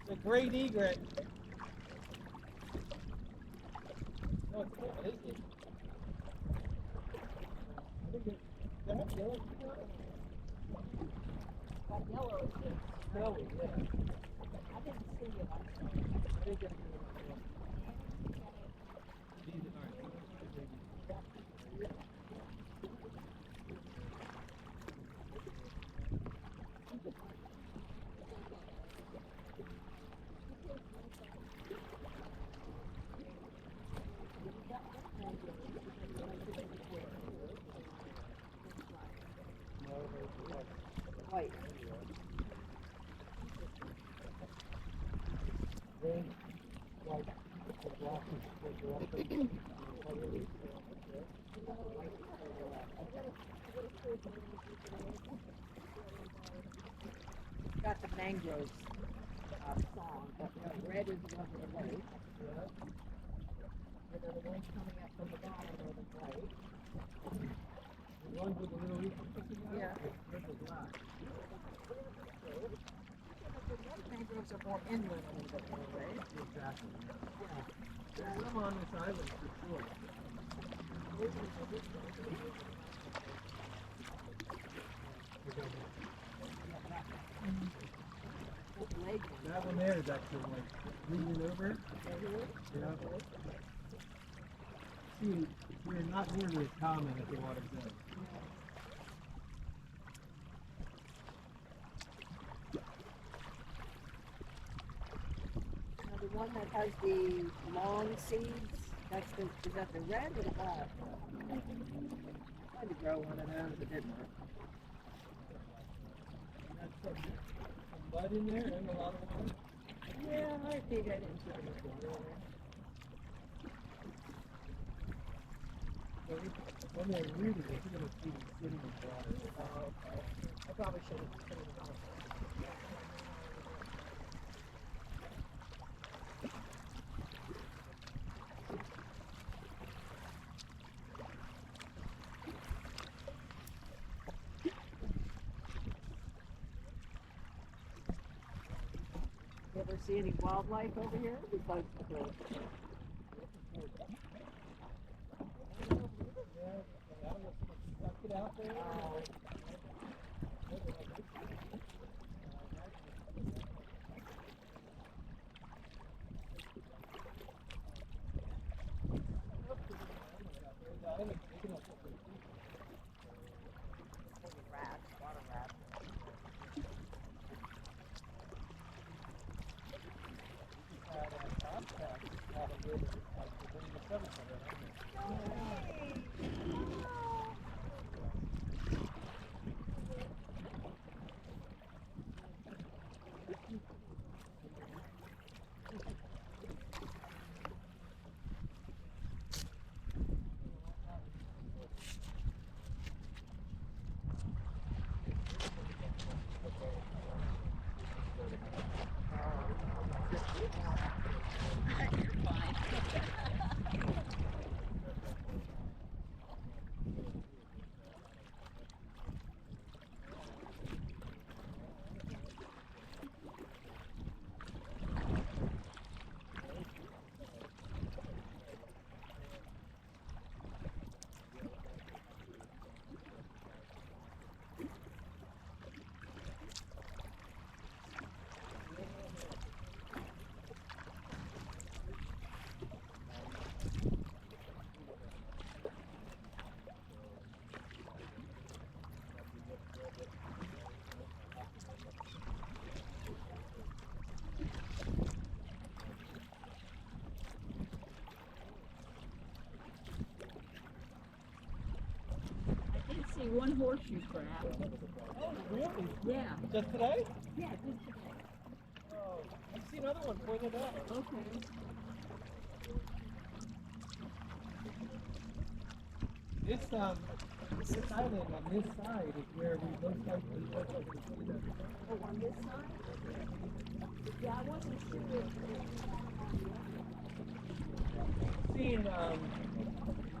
It's a great egret. Oh, it's cool. What is it? I think it's that yellow. That yellow is good. Snowy, yeah. I didn't see it. I'm sorry. I didn't get a good one. White. Got the Mangrove song, but red is the one with the lake. And then the ones coming up from the bottom are the white. The ones with the little Yeah. black. Mangroves are more inland a little bit more, right? Exactly. Yeah. There's some on this island for sure. That one there is actually like leaning over. Yeah. See, we're not nearly as common as the water's in. Now the one that has the long seeds, is that the red or the black? I tried to grow one of those, it didn't work. That's some mud in there and a lot of water. Yeah, I think I didn't put enough water in there. When they're rooted, they're going to be sitting in water. Oh, okay. I probably should have put it in. You ever see any wildlife over here besides the birds? Stuck it out there. Rats, water rats. See one horseshoe crab. Oh, really? Yeah. Just today? Yeah, just today. Oh, I see another one pointed out. Okay. This island on this side is where we most likely look over to see them. Oh, on this side? Yeah, I wasn't sure if Seen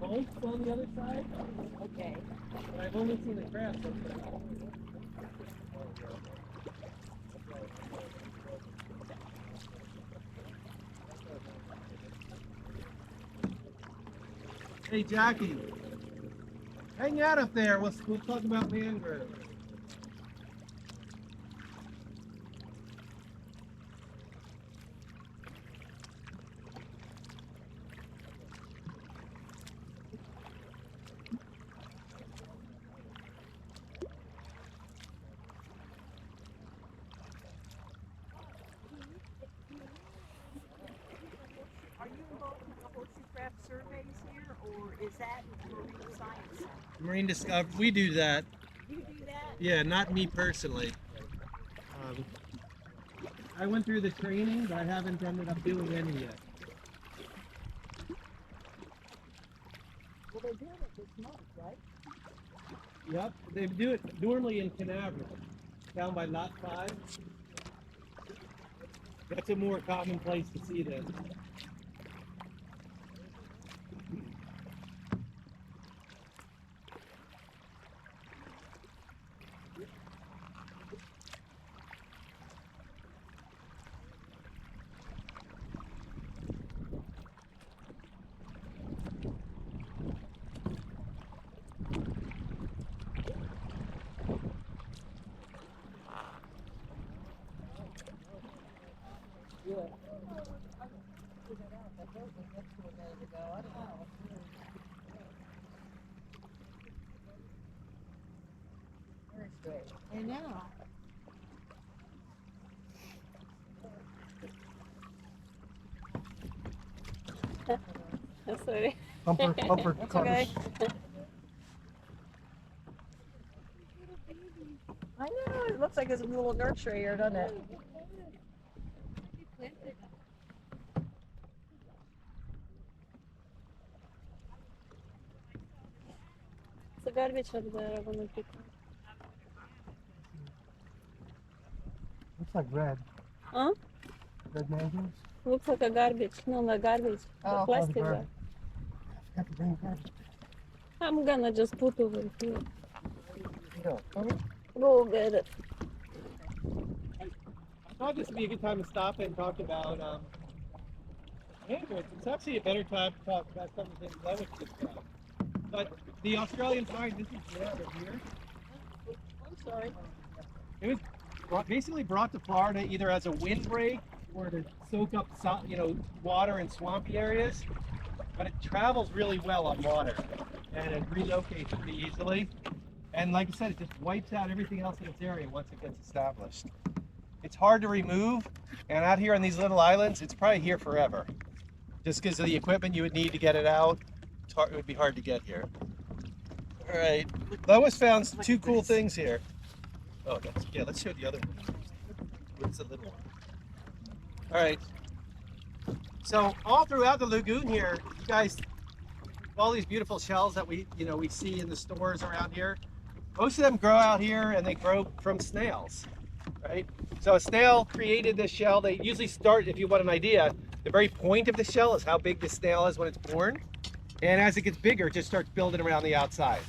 boats on the other side, Okay. but I've only seen the crabs. Hey Jackie, hang out up there. We'll talk about mangrove. Are you involved in the horseshoe crab surveys here, or is that Marine Science Center? Marine Discovery, we do that. You do that? Yeah, not me personally. I went through the training, but I haven't ended up doing any yet. Well, they're doing it this month, right? Yep, they do it normally in Canaveral, down by Lot 5. That's a more common place to see this. Yeah. That boat was next to a minute ago. I don't know. Very strange. I know. Sorry. Bumper That's okay. I know. It looks like it's a little nursery here, doesn't it? It's a garbage up there. I want to pick up. Looks like red. Huh? Red mangroves. Looks like a garbage. No, the garbage. Oh, The plastic garbage. bag. I forgot to bring garbage. I'm gonna just put over here. No. Go get it. I thought this would be a good time to stop and talk about mangroves. It's actually a better time to talk about some of the things I would describe. But the Australian pine, this is red right here. I'm sorry. It was basically brought to Florida either as a windbreak or to soak up, water in swampy areas. But it travels really well on water, and it relocates pretty easily. And like I said, it just wipes out everything else in its area once it gets established. It's hard to remove, and out here on these little islands, it's probably here forever. Just because of the equipment you would need to get it out, it would be hard to get here. All right, Lois found two cool things here. Oh, let's show the other one. What's the little one? All right. So all throughout the lagoon here, you guys, all these beautiful shells that we see in the stores around here, most of them grow out here, and they grow from snails, right? So a snail created this shell. They usually start, if you want an idea, the very point of the shell is how big the snail is when it's born. And as it gets bigger, it just starts building around the outside.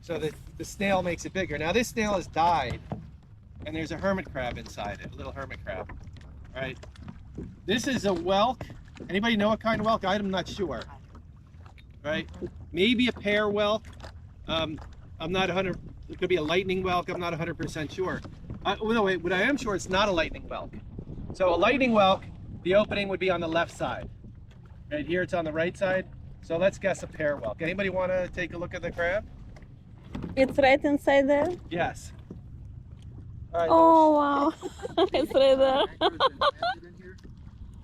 So the snail makes it bigger. Now this snail has died, and there's a hermit crab inside it, a little hermit crab, right? This is a whelk. Anybody know what kind of whelk? I'm not sure, right? Maybe a pear whelk. I'm not 100. It could be a lightning whelk. I'm not 100% sure. No, wait. What I am sure, it's not a lightning whelk. So a lightning whelk, the opening would be on the left side. Right here, it's on the right side. So let's guess a pear whelk. Anybody want to take a look at the crab? It's right inside there. Yes. All right, Oh wow, it's right there.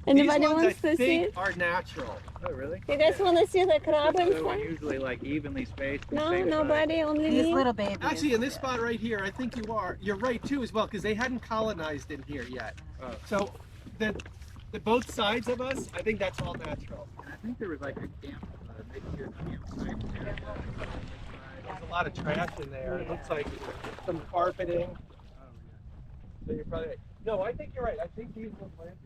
Anybody these ones wants I to see think it? are natural. Oh, really? You guys want to see the crab They're inside? usually like evenly spaced. and No, same size. nobody, only These me. little babies. Actually, in this spot right here, I think you're right too as well, because they hadn't colonized in here yet. Oh. So the both sides of us, I think that's all natural. I think there was like a camp, maybe your campsite there. There's a lot of trash in there. It looks like some carpeting. Oh, yeah. So you're probably right. No, I think you're right. I think these were planted.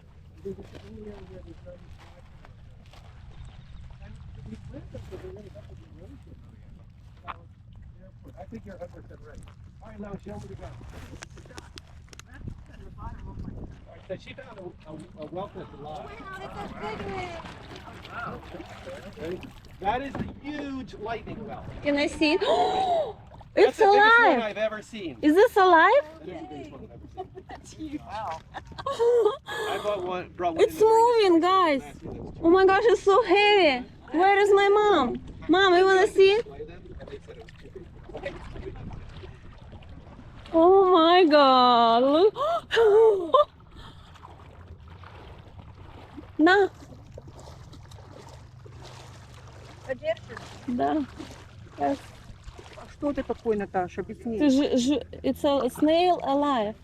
Because it's the only area where there's no trash. And we planted them, so they're really up to All right, Lo, show me the go. All right, so she found a whelk-less alive. Wow, that's a big one. Ready? That is a huge lightning whelk. Can I see it? That's It's the biggest one alive. I've ever seen. Is this alive? That is the biggest one I've ever seen. That's huge. Wow. I brought one It's in the marina moving, station guys. last year that was Oh my gosh, it's so heavy. Where is my mom? Mom, you wanna see it? Oh my god, look. На, Подержишь? да. Yes. А что это такое, Наташа? Объясни. It's a snail alive.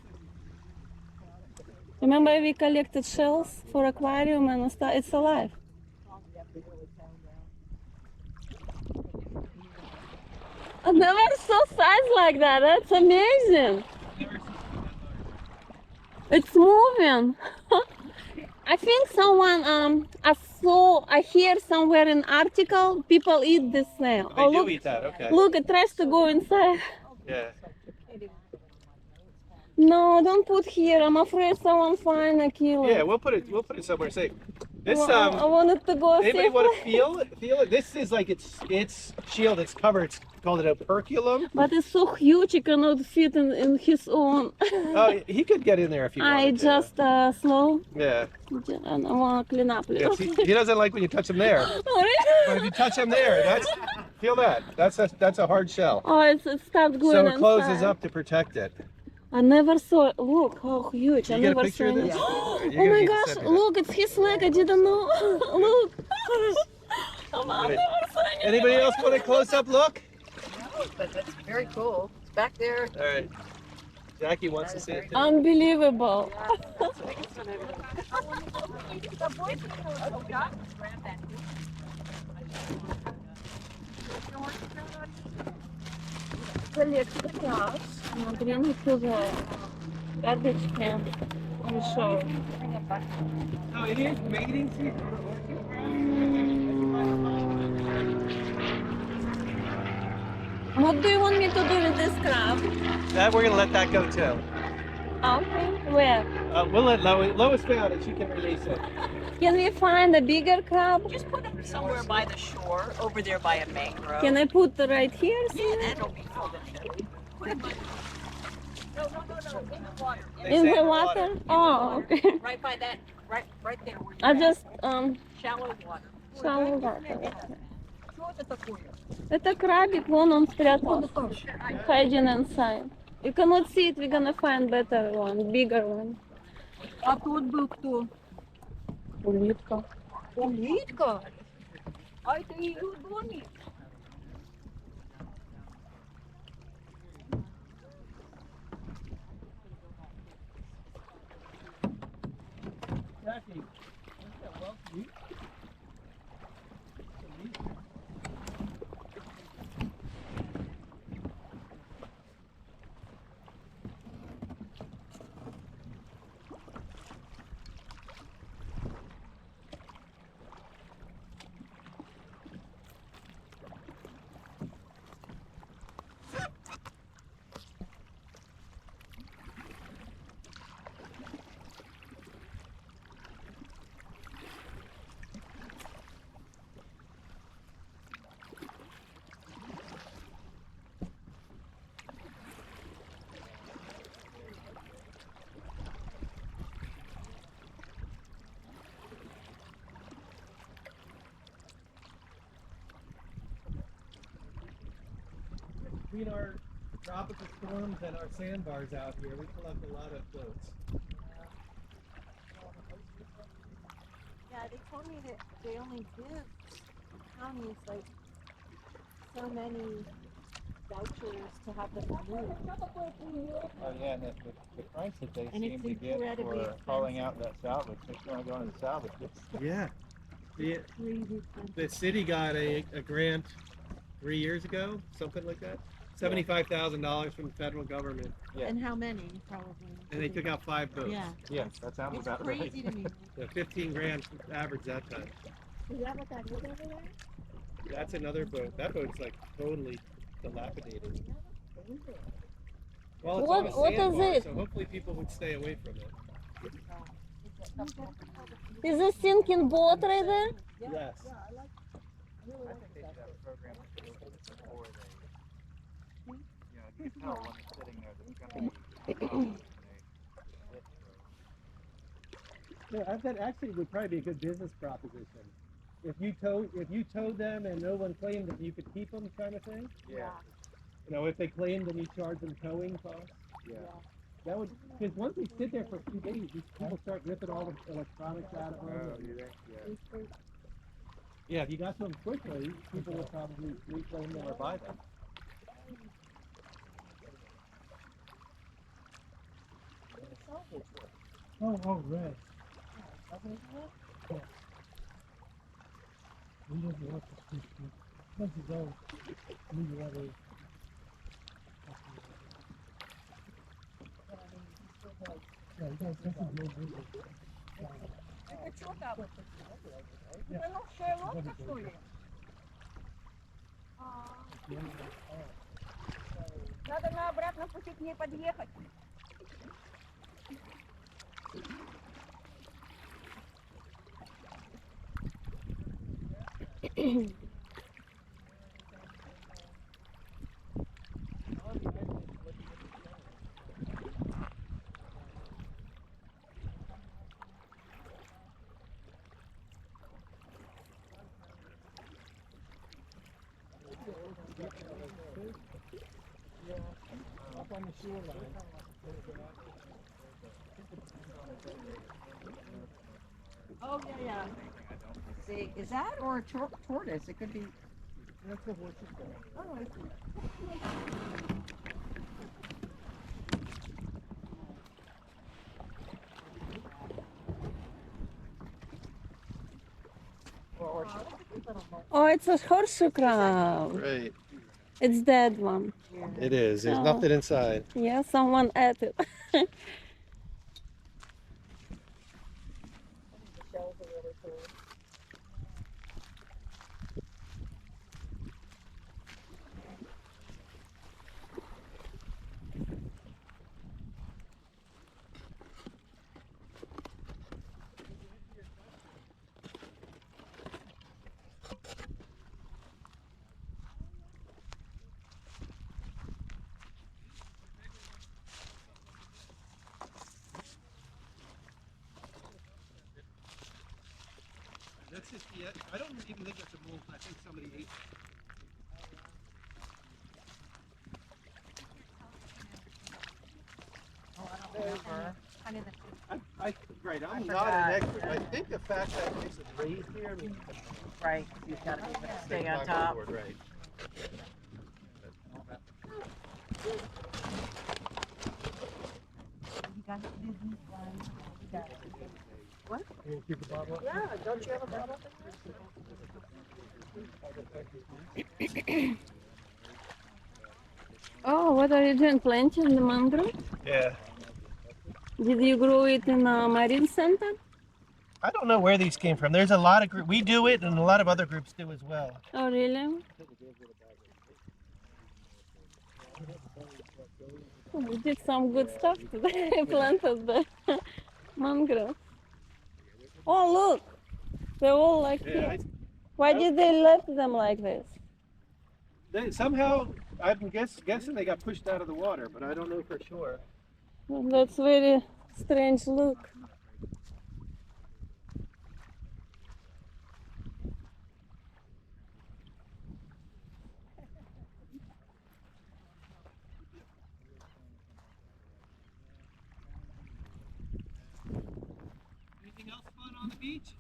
Remember we collected shells for aquarium and stuff? It's alive. I never saw size like that. That's amazing. It's moving. I think someone I hear somewhere in article people eat this snail. They Oh do look, eat that, okay. look, it tries to go inside. Yeah. No, don't put here. I'm afraid someone find and kill it. Yeah, we'll put it somewhere safe. This I wanted to go anybody safely. want to feel it? This is like its shield, it's covered, it's called an operculum. But it's so huge, he cannot fit in his own. Oh, he could get in there if he I wanted to. just slow. Yeah. And I want to clean up a Yeah, little. see, he doesn't like when you touch him there. But if you touch him there, feel that. That's a hard shell. Oh, it starts going So it closes inside. up to protect it. I never saw. Look how huge. You I get a never picture saw of it. this? Oh You're gonna my need to gosh! send me that. Look, it's his leg. I didn't know. Look. I never saw it. Anybody else want a close-up look? But that's very cool. It's back there. All right. Jackie wants to see it. Unbelievable. That's the biggest one I've ever Collect the trash. And bring it to the garbage can. And show. Oh, it is mating season. What do you want me to do with this crab? That we're gonna let that go too. Okay. Where? We'll let Lois found it. She can release it. Can we find a bigger crab? Just put it somewhere by the shore, over there by a mangrove. Can I put it right here? Yeah, that'll be filled in. Put it by no, in the water. They In say the water? Oh, okay. Right by that, right there where I you're just at. Shallow water. shallow water. Что это такое? Это крабик, вон он спрятался. Hiding inside. You cannot see it, we're gonna find better one, bigger one. А тут был кто? Улитка. Улитка? А это ее домик. Jackie, between our tropical storms and our sandbars out here, we collect a lot of boats. Yeah, they told me that they only give counties like so many vouchers to have them removed. Oh yeah, and the price that they And seem it's to get incredibly for hauling out that salvage, they're going to go into the salvage. Yeah. Crazy The city got a grant 3 years ago, something like that. $75,000 from the federal government, Yeah. And how many, probably? and they took out 5 boats. Yeah. Yes, that sounds It's about crazy right. to me. Yeah, 15 grand average that time. Is that what that is over there? That's another boat. That boat's like totally dilapidated. Well, it's What- on a what is sandbar, it? so hopefully people would stay away from it. Is a sinking boat right there? Yes. I think they should have a program that shows it before they, you can tell when it's sitting there that it's going to be and they sit for. Yeah, that actually would probably be a good business proposition. If you towed them and no one claimed that you could keep them, kind of thing. Yeah. You know, if they claimed, then you charge them towing costs. Yeah. That would, because once they sit there for a few days, these people start ripping all the electronics out of them. Oh, and- you think? Yeah. Yeah, if you got to them quickly, people would probably reclaim them or buy them. Oh, red. We didn't want to speak to. This is all. We rather. Yeah, you guys definitely no business. Это что там? Это новая лодка, что ли? Надо на обратном пути к ней подъехать. Up on the shoreline. Oh, yeah. See, is that or a tortoise? It could be. That's the horse's tail. Oh, I see. Oh, it's a horseshoe crab. Right. It's that one. It is. There's Oh. nothing inside. Yeah, someone ate it. That's just the. I don't even think that's a wolf. I think somebody ate it. Right, I'm not an expert. I think the fact that this is raised here, I mean, Right, you've got to be able to stay on my top. board, right. What? You keep the bottle up? Yeah, don't you have a bottle? Oh, what are you doing? Planting the mangrove? Yeah. Did you grow it in a marine center? I don't know where these came from. There's a lot of groups. We do it, and a lot of other groups do as well. Oh, really? Oh, we did some good stuff today. Planted the mangrove. Oh, look! They're all like Yeah, this. Why did they left them like this? somehow, I'm guessing they got pushed out of the water, but I don't know for sure. Well, that's very strange look. Anything else fun on the beach?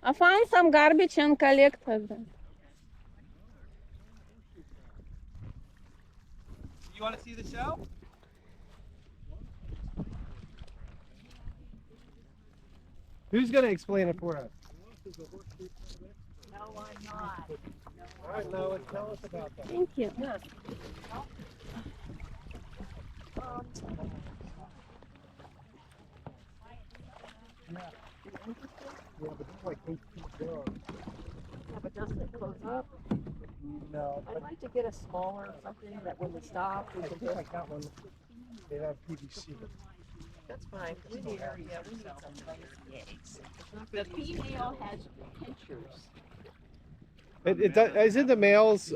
I found some garbage and collected them. You want to see the show? Who's going to explain it for us? No, I'm not. All right, Lois, tell us about that. Thank you. Yeah, but it's like 8 feet long. Yeah, but doesn't it close up? No, I'd like to get a smaller something that when we stop, we I can think I just, got one. They have PVC. that's fine. We need some lazy eggs. The female has pinchers. Isn't the males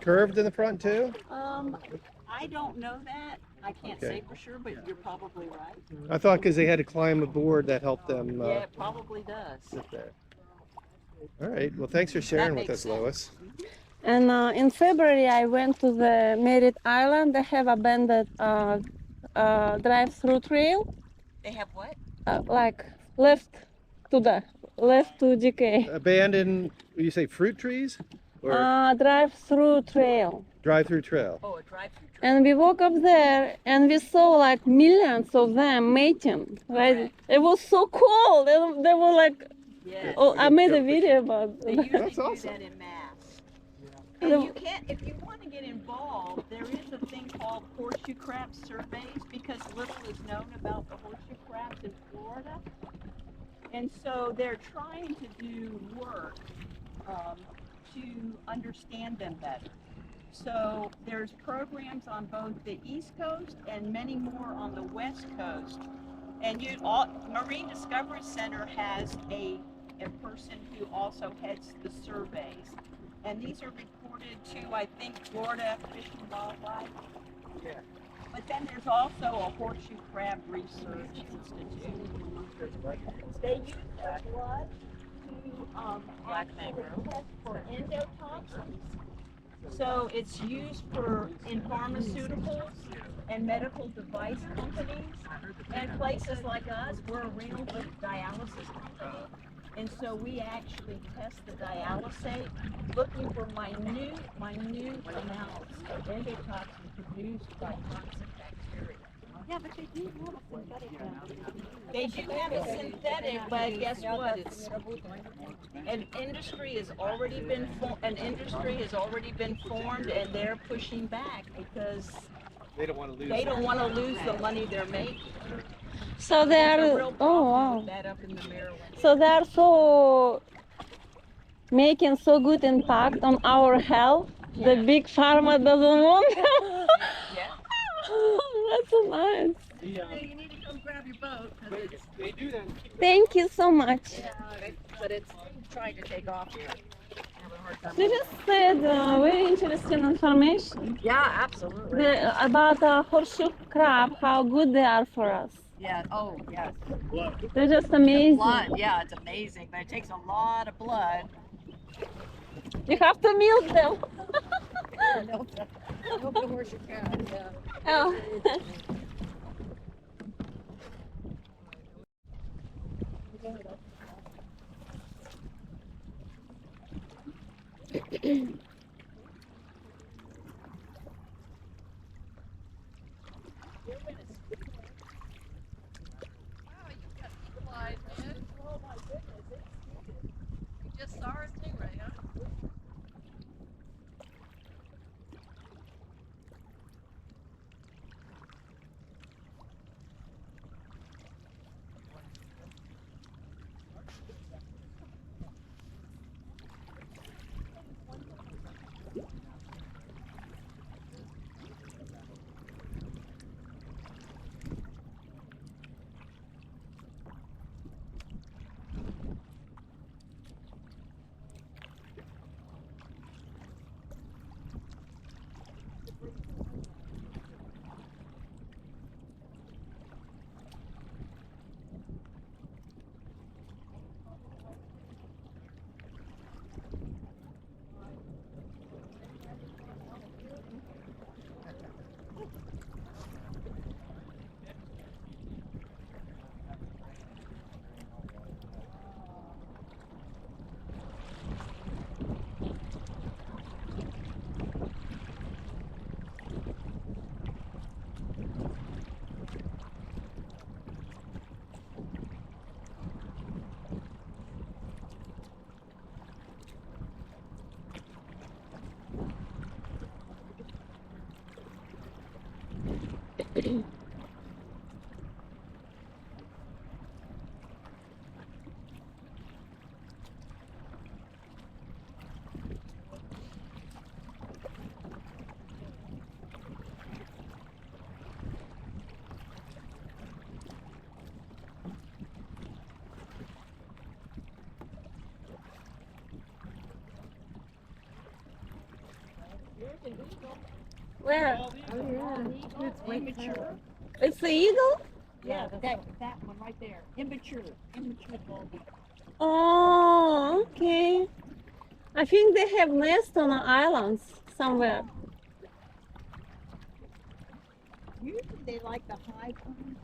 curved in the front too? I don't know that. I can't Okay. say for sure, but you're probably right. I thought because they had to climb a board that helped them Yeah, it probably does. sit there. All right. Well, thanks for sharing with makes us, Lois. sense. And in February, I went to the Menard Island. They have abandoned drive-through trail, They have what? like left to decay. Abandoned, you say fruit trees or Drive-through trail. drive-through trail? Oh, a drive-through truck. And we walk up there and we saw like millions of them mating, right? Correct. It was so cool. They were like, Yes. oh, I made a Got a video about They it. usually That's do awesome. that in mass. Yeah. And you can't, if you want to get involved, there is a thing called horseshoe crab surveys because little is known about the horseshoe crabs in Florida. And so they're trying to do work to understand them better. So there's programs on both the East Coast and many more on the West Coast. And Marine Discovery Center has a person who also heads the surveys. And these are reported to, I think, Florida Fish and Wildlife. Yeah. But then there's also a horseshoe crab research institute. They use their blood to actually test for endotoxins. So it's used in pharmaceuticals and medical device companies and places like us. We're a real big dialysis company. And so we actually test the dialysate looking for minute amounts of endotoxin produced by toxic bacteria. Yeah, but they do have a synthetic one. They do have a synthetic, but guess what? An industry has already been formed, and they're pushing back because They don't want to lose. they don't want to lose the money they're making. So There's a they're, real oh problem wow. with that up in the Maryland. So they're so making so good impact on our health. The big pharma doesn't want them. Yeah. That's so nice. You need to come grab your boat. 'Cause it's, They do that. Thank you so much. but it's trying to take off here. Have a hard time. You just said very interesting information Yeah, absolutely. about horseshoe crab, how good they are for us. Yeah. Oh, yes. They're just amazing. Blood. Yeah, it's amazing, but it takes a lot of blood. You have to milk them. Milk the horseshoe crab. Yeah. Oh. Where? Bald eagle. Oh, yeah. It's way Immature. It's the eagle? Yeah, that one right there. Immature bald eagle. Oh, okay. I think they have nests on the islands somewhere. Usually they like the high pine,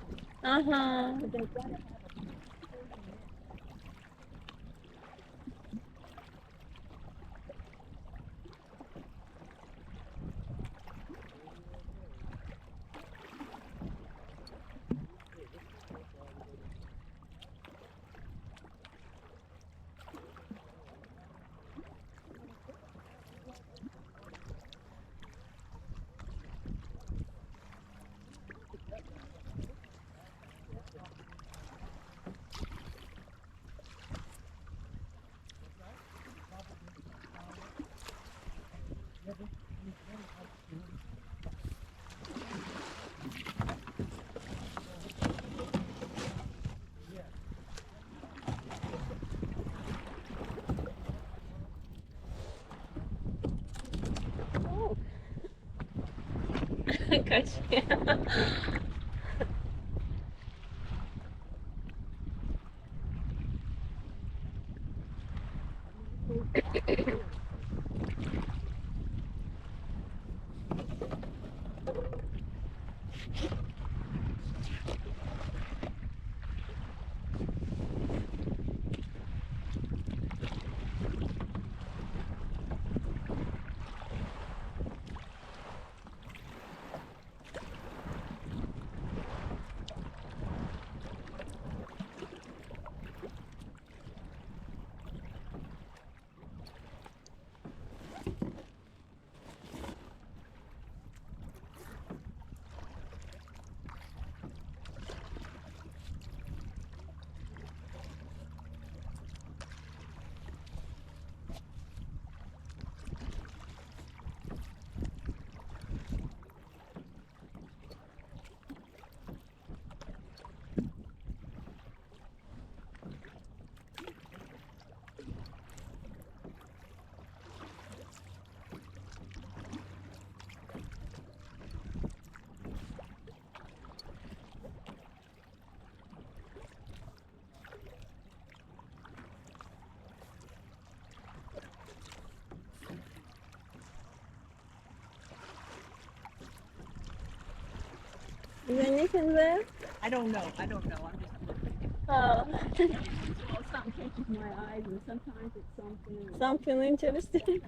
Uh-huh. but they've got to have a certain nest. Oh. Gotcha. Is there anything there? I don't know. I'm just looking. Oh, Well, something catches my eyes, and sometimes it's something. something interesting.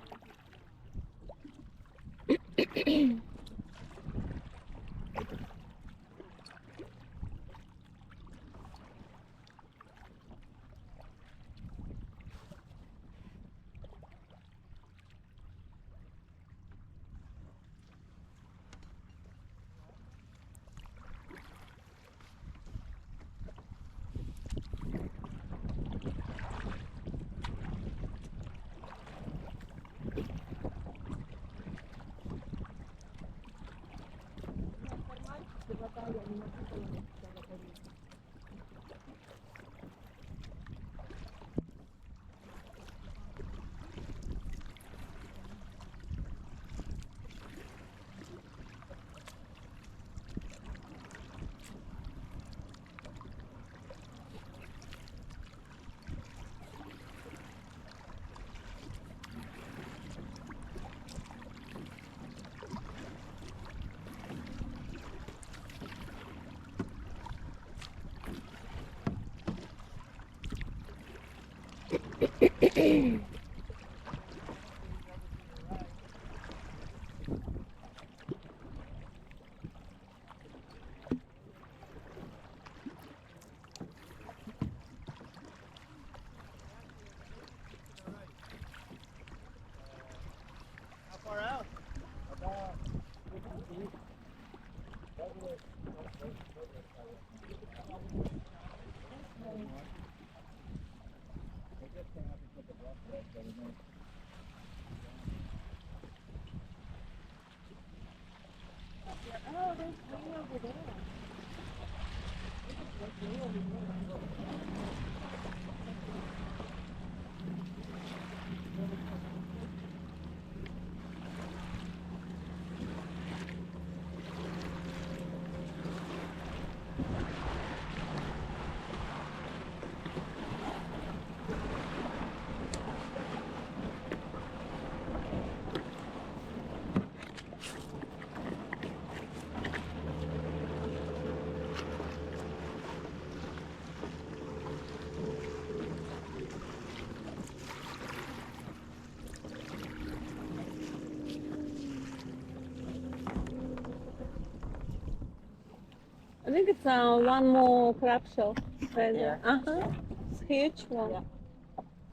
think it's one more crab shell right there. Yeah. Uh-huh. It's a huge one. Yeah.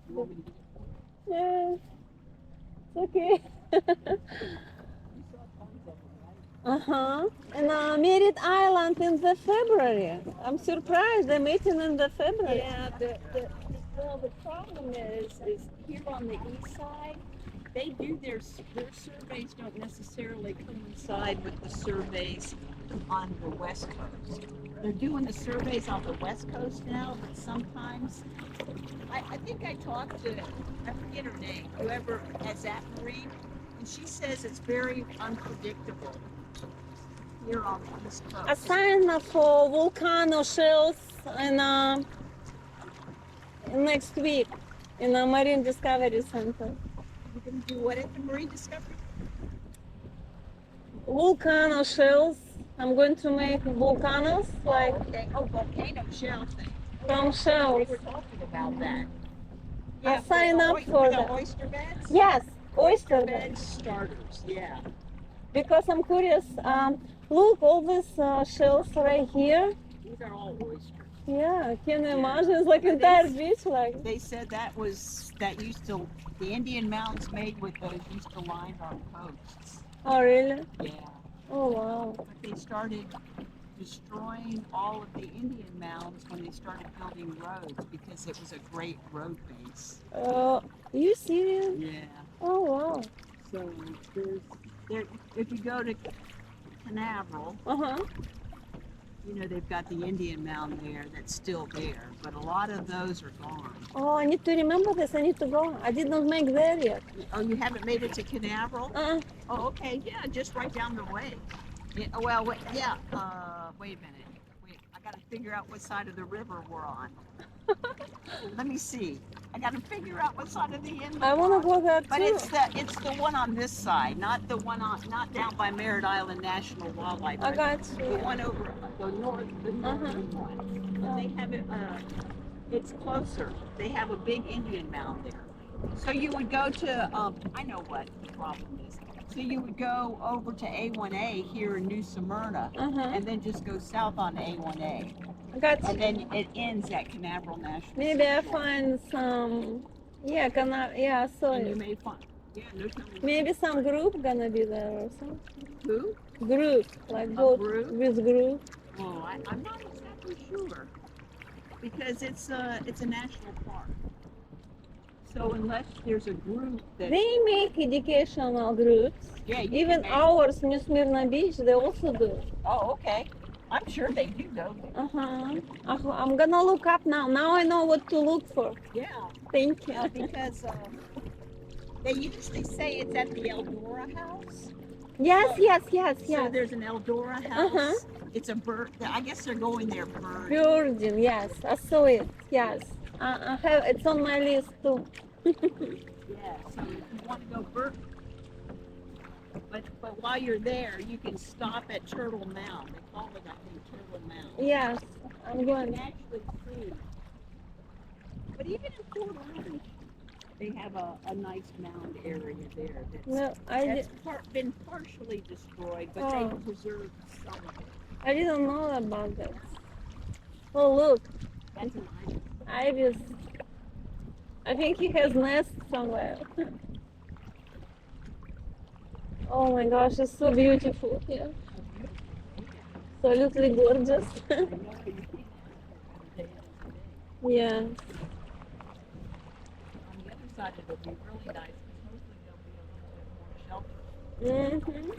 You want me to get Yeah. It's okay. You saw tons of them, right? Uh-huh. And Merritt Island in the February. I'm surprised they're meeting in the February. Yeah, well, the problem is here on the east side, they do their surveys don't necessarily coincide with the surveys on the west coast. They're doing the surveys on the west coast now, but sometimes, I think I talked to, I forget her name, whoever has that marine, and she says it's very unpredictable here on the east A coast. sign for volcano shells in next week in the Marine Discovery Center. We're going to do what at the Marine Discovery? Volcano shells. I'm going to make volcanoes like Okay. Oh, volcano shell thing. from We shells. were talking about that. I'll sign the up oi- for the that. oyster beds? Yes, oyster Bed beds. starters, yeah. Because I'm curious. Look, all these shells right here. These are all oysters. Yeah, can you Yeah. imagine? It's like Are entire these- beach, like. They said that used to, the Indian mounds made with those used to line our coasts. Oh, really? Yeah. Oh, wow. But they started destroying all of the Indian mounds when they started building roads because it was a great road base. You serious? Yeah. Oh, wow. So if you go to Canaveral, Uh-huh. you know, they've got the Indian mound there that's still there, but a lot of those are gone. Oh, I need to remember this. I need to go. I did not make there yet. Oh, you haven't made it to Canaveral? Oh, okay, yeah, just right down the way. Yeah, well, wait, yeah, wait a minute. Wait, I gotta figure out what side of the river we're on. Let me see. I gotta figure out what side of the inlet I want to we're on. go there But too. it's the one on this side, not not down by Merritt Island National Wildlife. I got The you. one over the northern one. They have it. It's closer. They have a big Indian mound there. So you would go to. I know what the problem is. So you would go over to A1A here in New Smyrna, Uh-huh. and then just go south on A1A, I got and you. then it ends at Canaveral National. Maybe I Cemetery. find some. Yeah, I saw And you it. may find. Yeah, no telling. Maybe some group gonna be there or something. Who? Group, like A boat group? with group. Oh, I'm not exactly sure because it's a national park. So unless there's a group that They make educational groups. yeah, you Even can make- ours, New Smyrna Beach, they also do. Oh, okay. I'm sure they do though. I'm gonna look up now. Now I know what to look for. Yeah, Thank you. yeah, because they usually say it's at the Eldora House. Yes, yes, yes, So yes. there's an Eldora House. Uh-huh. It's a bird. I guess they're going there bird. Virgin, yes. I saw it. Yes. I have. It's on my list too. Yeah. So if you want to go bird, but while you're there, you can stop at Turtle Mound. They call it, I think, Turtle Mound. Yes, I'm You going. can actually see. But even in Fort Orange, they have a nice mound area there that's, No, that's been partially destroyed, but Oh. they preserved some of it. I didn't know about that. Oh look, That's an island. ibis. I think he has nest somewhere. Oh my gosh, it's so beautiful here. Absolutely gorgeous. I know you can't have it day in and day. Yeah. On the other side, it'll be really nice because mostly there'll be a little bit more shelter. Mm-hmm.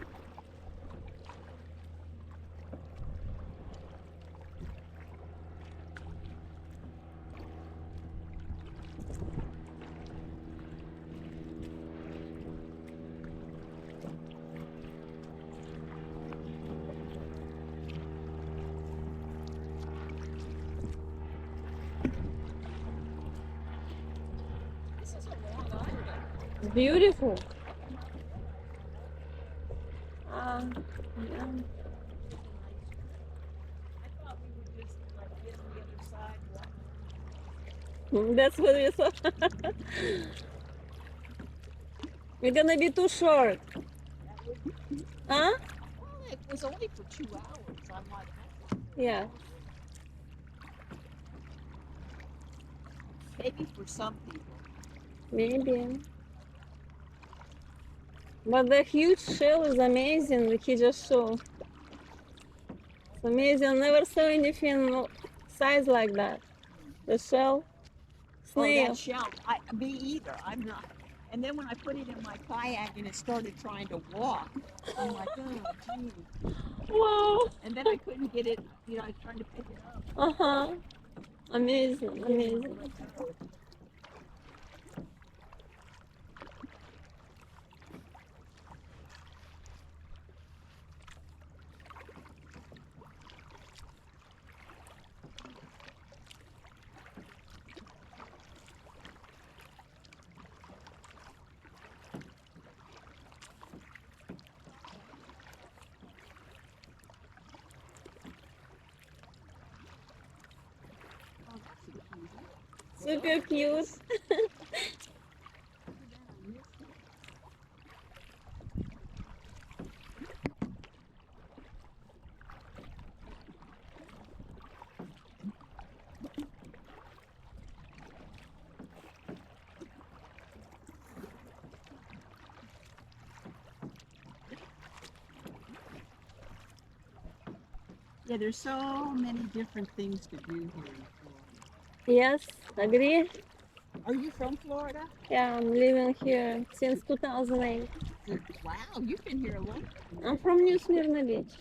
This is a long island. It's beautiful. Yeah. I thought we would just like get on the other side. That's what we saw. We're gonna be too short. Huh? Well, it was only for 2 hours. I'm like, Yeah, Maybe for some people. maybe. But the huge shell is amazing. That he just showed. It's amazing. I never saw anything size like that. The shell. Oh, Snail. that shell. Me either. I'm not. And then when I put it in my kayak and it started trying to walk, I'm like, oh, gee. Wow. And then I couldn't get it. You know, I was trying to pick it up. Uh-huh. Amazing, amazing. Oh, that's a cutie. Super cute. Yeah, there's so many different things to do here in Florida. Yes, agree. Are you from Florida? Yeah, I'm living here since 2008. Wow, you've been here a long. I'm from New Smyrna Beach.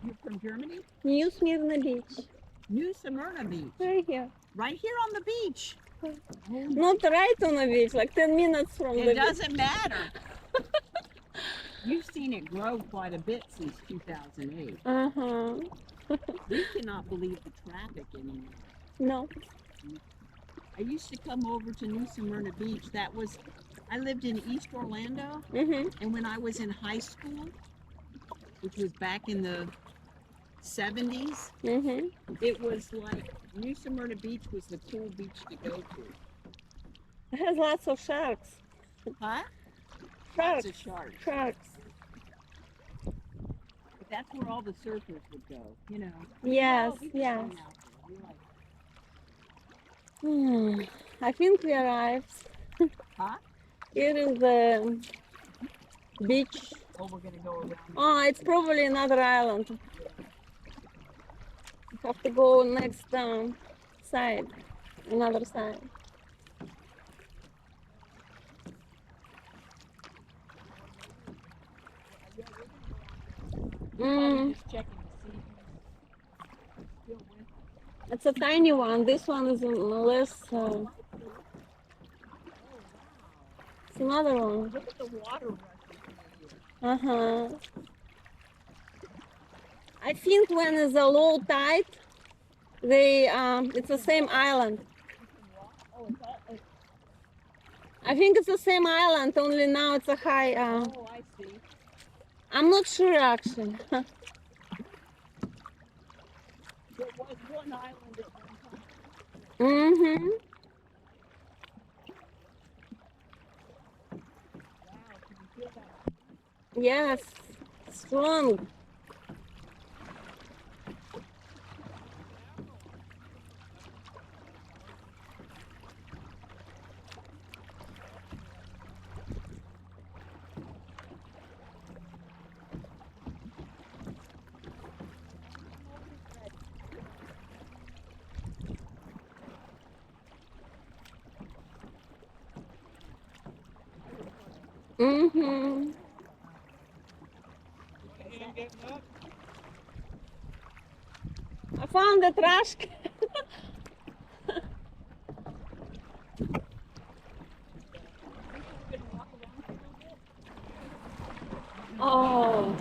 You're from Germany? New Smyrna Beach. New Smyrna Beach. Right here. Right here on the beach. Not right on the beach, like 10 minutes from the It beach. doesn't matter. You've seen it grow quite a bit since 2008. Uh-huh. We cannot believe the traffic anymore. No. I used to come over to New Smyrna Beach. I lived in East Orlando, Mm-hmm. and when I was in high school, which was back in the 70s, Mm-hmm. it was like New Smyrna Beach was the cool beach to go to. It has lots of sharks. Huh? Sharks. Lots of sharks. Sharks. But that's where all the surfers would go, you know. Yes, We just yes. hung out there. We like, I think we arrived. huh? Here is the beach. Oh, we're gonna go around. Oh, it's probably another island. We have to go next side, another side. Probably just checking to see who's still with us. It's a tiny one. This one is less. It's another one. Look at the water rushing through here. Uh-huh. I think when it's a low tide, it's the same island. Oh, it's all. I think it's the same island, only now it's a high. Oh, I see. I'm not sure actually. There was one island at one time. Mm-hmm. Wow, can you feel that? Yes, strong. Mm-hmm. I found the trash can. Oh.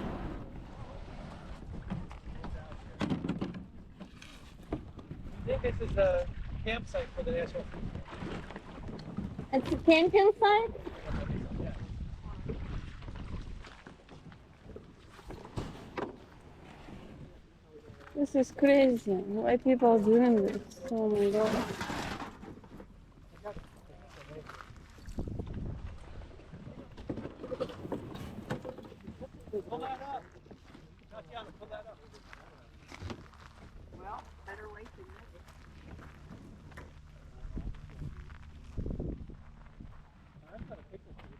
I think this is a campsite for the national. It's a camping site? This is crazy. Why people are doing this? Oh my god. Pull that up. Tatiana, pull that up. Well, better late than never.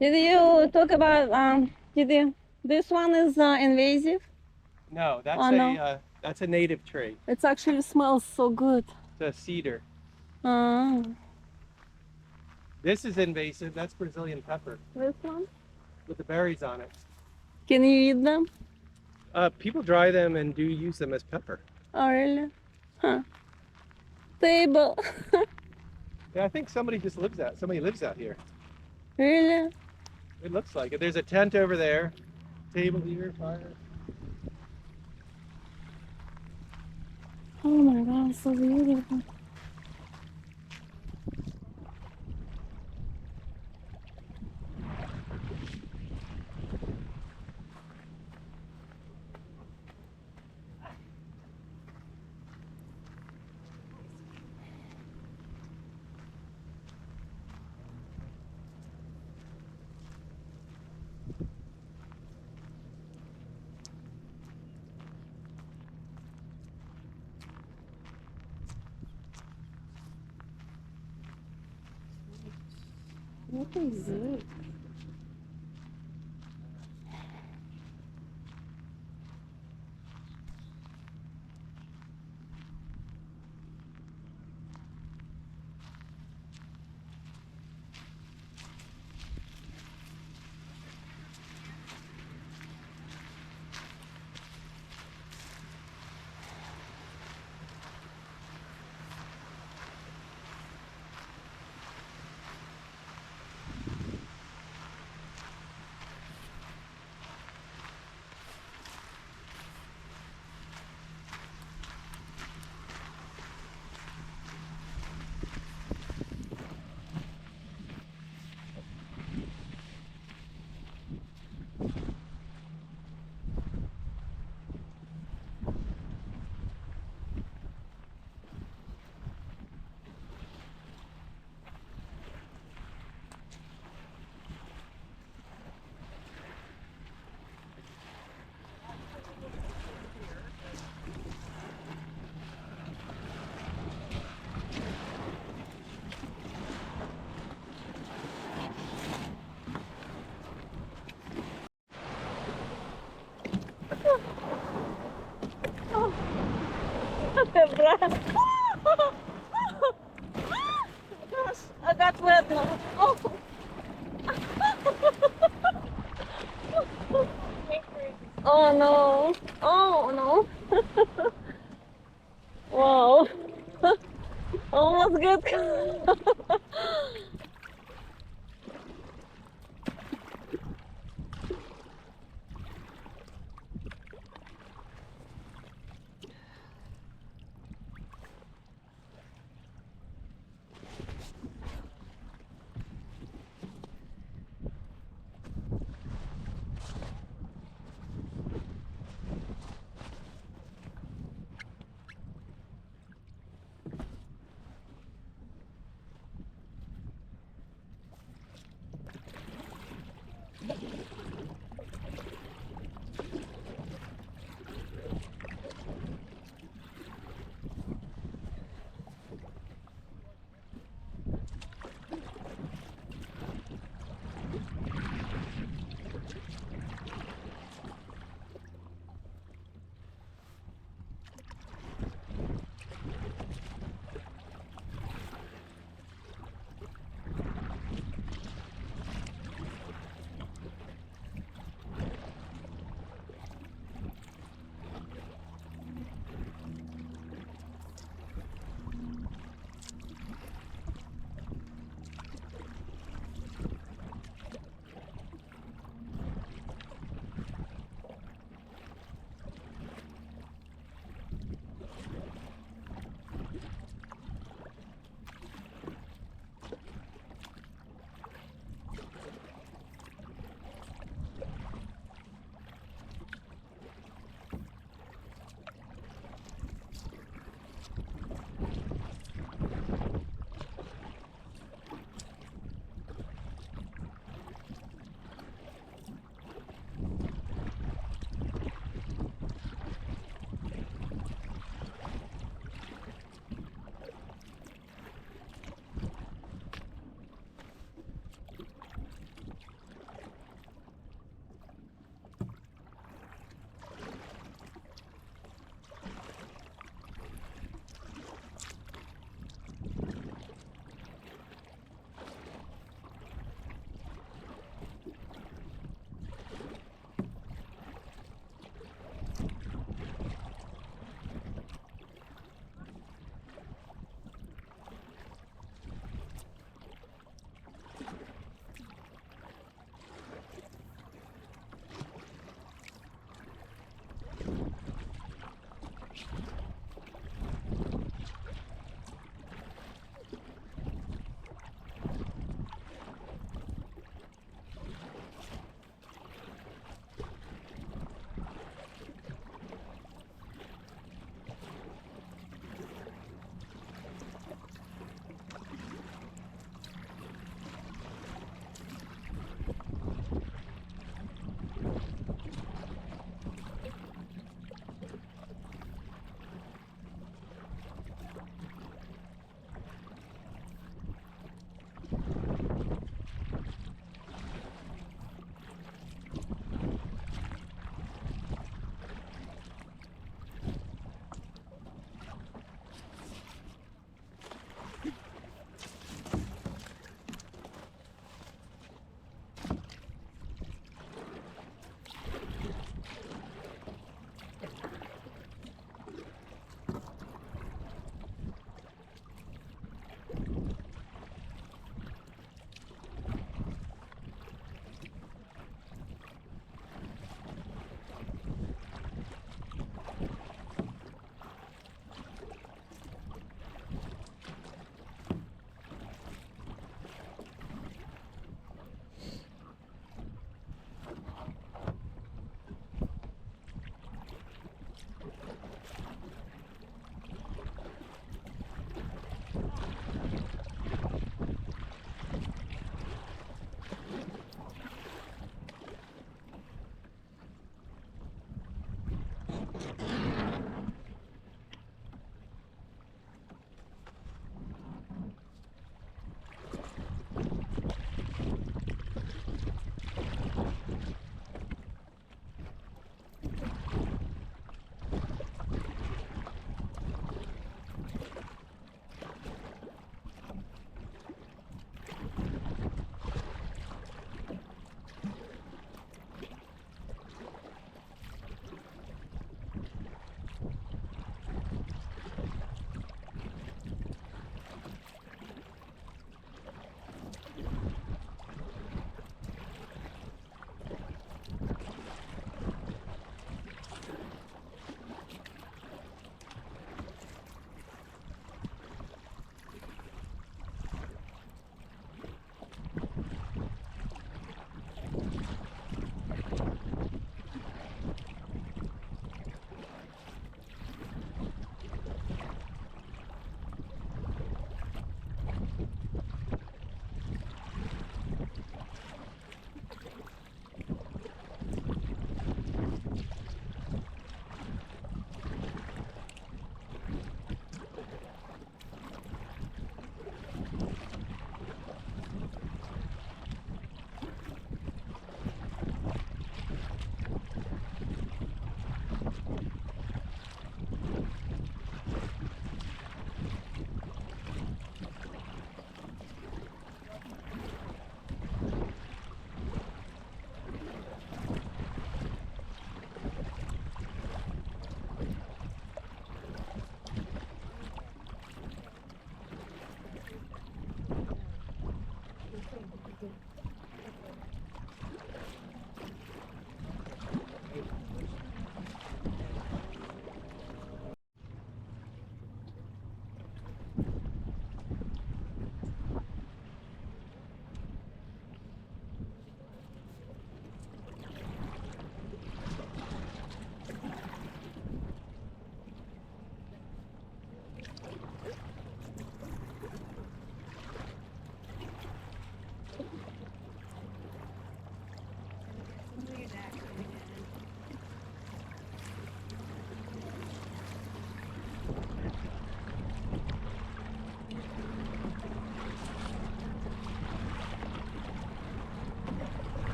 Did you talk about this one is invasive? No, Oh, no. that's a native tree. It actually smells so good. It's a cedar. Uh, This is invasive. That's Brazilian pepper this one? with the berries on it. Can you eat them? People dry them and do use them as pepper. Oh, really? Huh. Table. Yeah, I think somebody lives out here. Really? It looks like it. There's a tent over there, table here, fire. Oh my god, so beautiful. What is it? Gosh, I got wet now. Oh. Oh no. Oh no. Wow. Almost good.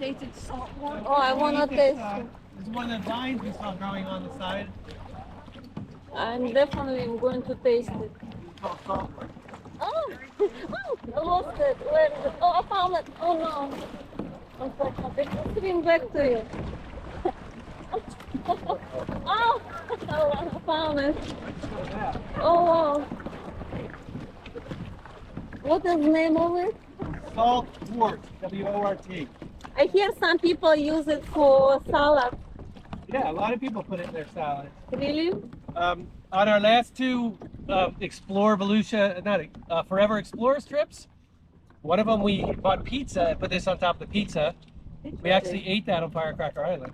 tasted salt water? Oh, I wanna taste it. This is one of the vines we saw growing on the side. I'm definitely going to taste it. It's called saltwood. Oh, oh, I lost it. Where is it? Oh, I found it. Oh no. Unfortunately, it's swim back to you. Oh, I found it. Oh wow. What is the name of it? Saltwort, W-O-R-T. I hear some people use it for salad. Yeah, a lot of people put it in their salad. Really? On our last two Forever Explorers trips, one of them we bought pizza and put this on top of the pizza. We actually ate that on Firecracker Island.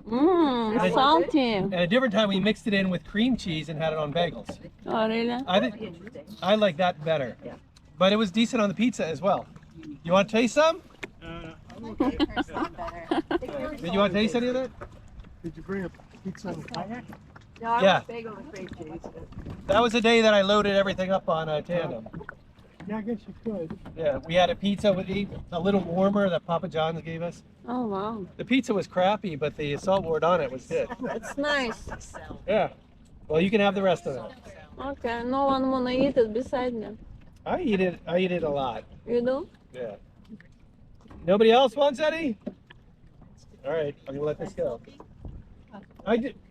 Mmm, salty. And a different time we mixed it in with cream cheese and had it on bagels. Oh, really? I like that better. But it was decent on the pizza as well. You want to taste some? Okay. Did you want to taste any of that? Did you bring a pizza and kayak? No, I Yeah. want bagel with cream cheese. That was the day that I loaded everything up on a tandem. Yeah, I guess you could. Yeah, we had a pizza with a little warmer that Papa John's gave us. Oh, wow. The pizza was crappy, but the saltwort on it was good. It's nice. Yeah. Well, you can have the rest of it. Okay, no one wanna eat it beside me. I eat it a lot. You do? Yeah. Nobody else wants any? All right, I'm gonna let this go.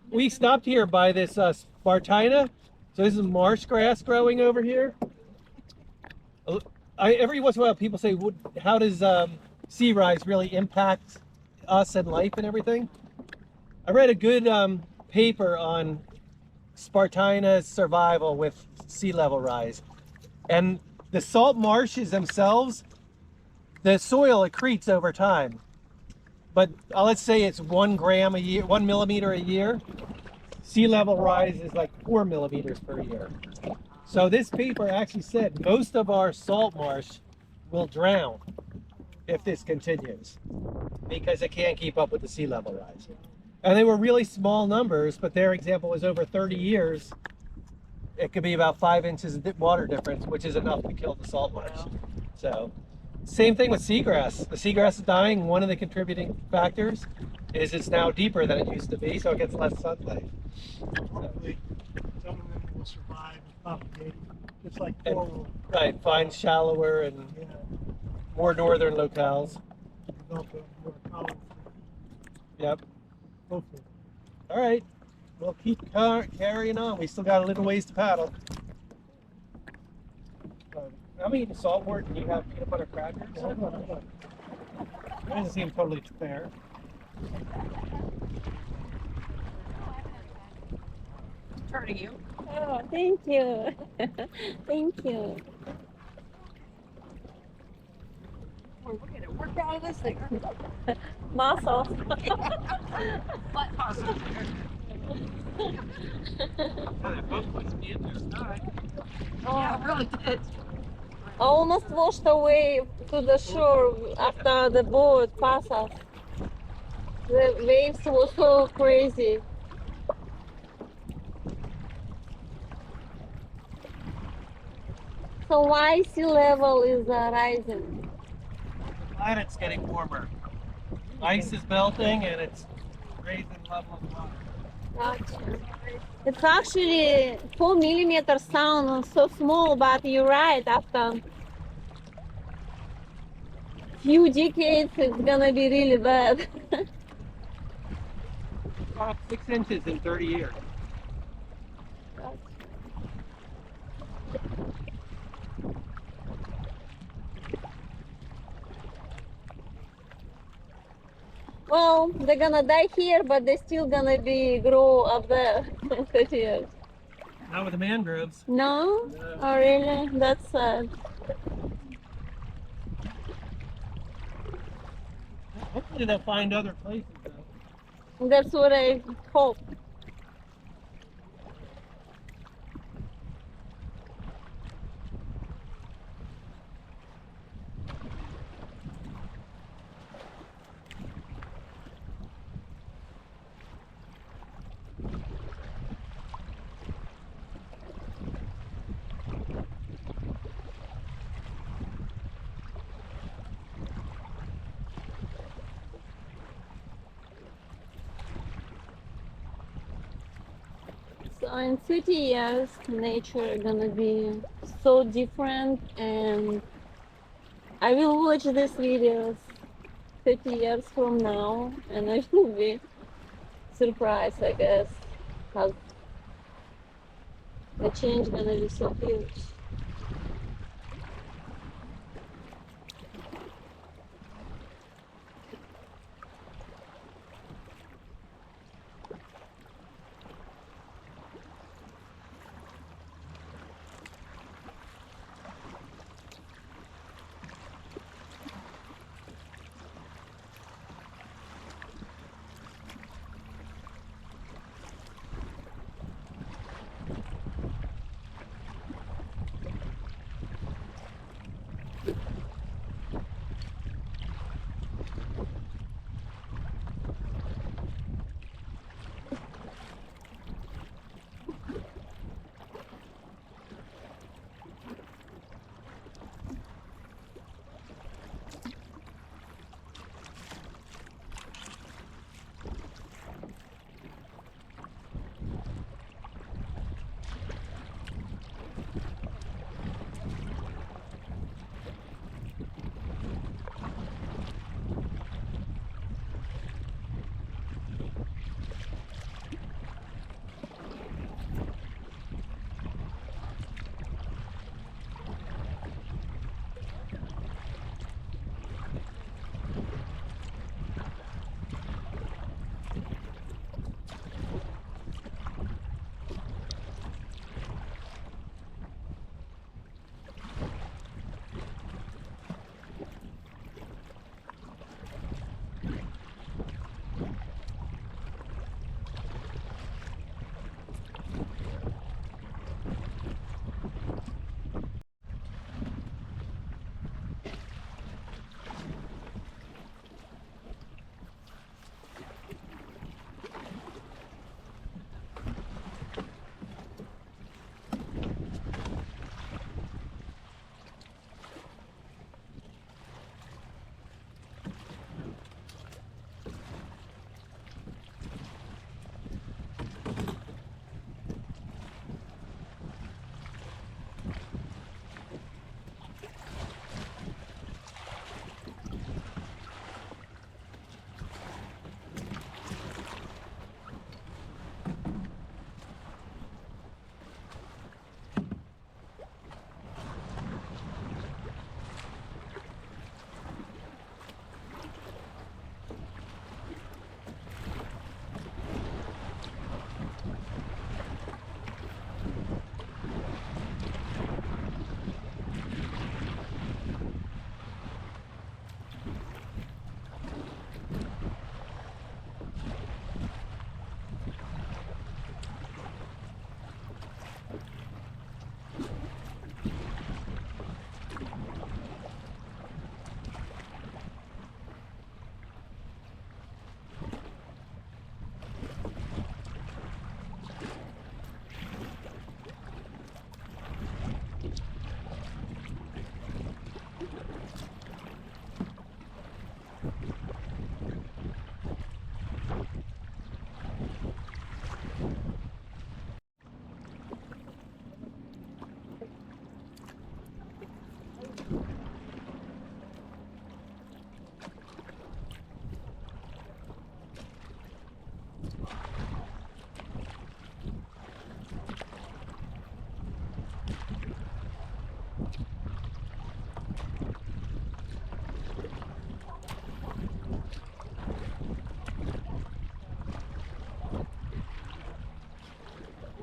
We stopped here by this Spartina. So this is marsh grass growing over here. Every once in a while people say, how does sea rise really impact us and life and everything? I read a good paper on Spartina's survival with sea level rise. And the salt marshes themselves, the soil accretes over time. But let's say it's 1 gram a year, 1 millimeter a year. Sea level rise is like 4 millimeters per year. So this paper actually said most of our salt marsh will drown if this continues because it can't keep up with the sea level rise. And they were really small numbers, but their example was over 30 years. It could be about 5 inches of water difference, which is enough to kill the salt marsh. So same thing with seagrass. The seagrass is dying. One of the contributing factors is it's now deeper than it used to be, so it gets less sunlight. Hopefully, some of them will survive and propagate. Just like And- coral. Right, find shallower and Yeah, more northern locales. develop a more colorful. Yep. Hopefully. All right. We'll keep carrying on. We still got a little ways to paddle. I'm eating saltwort and you have peanut butter crackers. That doesn't seem totally fair. Turning you. Oh, thank you. Thank you. We're gonna work out of this thing. Muscle. Butt muscle. Yeah, it really did. I almost washed away to the shore after the boat passed us. The waves were so crazy. So why sea level is rising? The planet's getting warmer. Ice is melting and it's raising the level of the water. Gotcha. It's actually 4 millimeters sound so small, but you're right. After few decades, it's gonna be really bad. About 6 inches in 30 years. Well, they're gonna die here, but they're still gonna be grow up there in 30 years. Not with the mangroves. No? No. Oh, really? That's sad. Hopefully they'll find other places though. That's what I hope. So in 30 years, nature gonna be so different, and I will watch these videos 30 years from now, and I will be surprised, I guess, how the change gonna be so huge.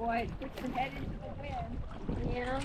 Boy, it puts your head into the wind. Yeah.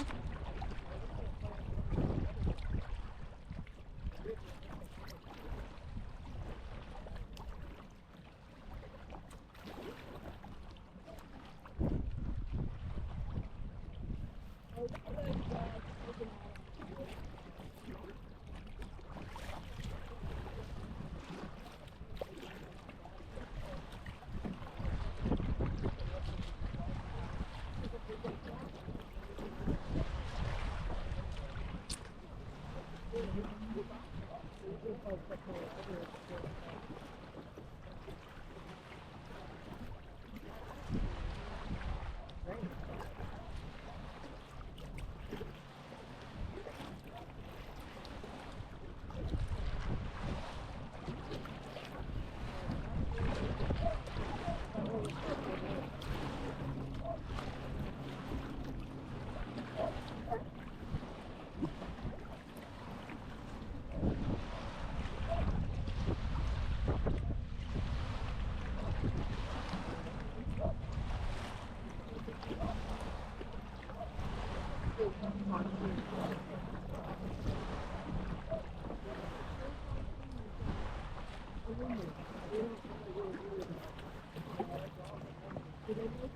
Thank you.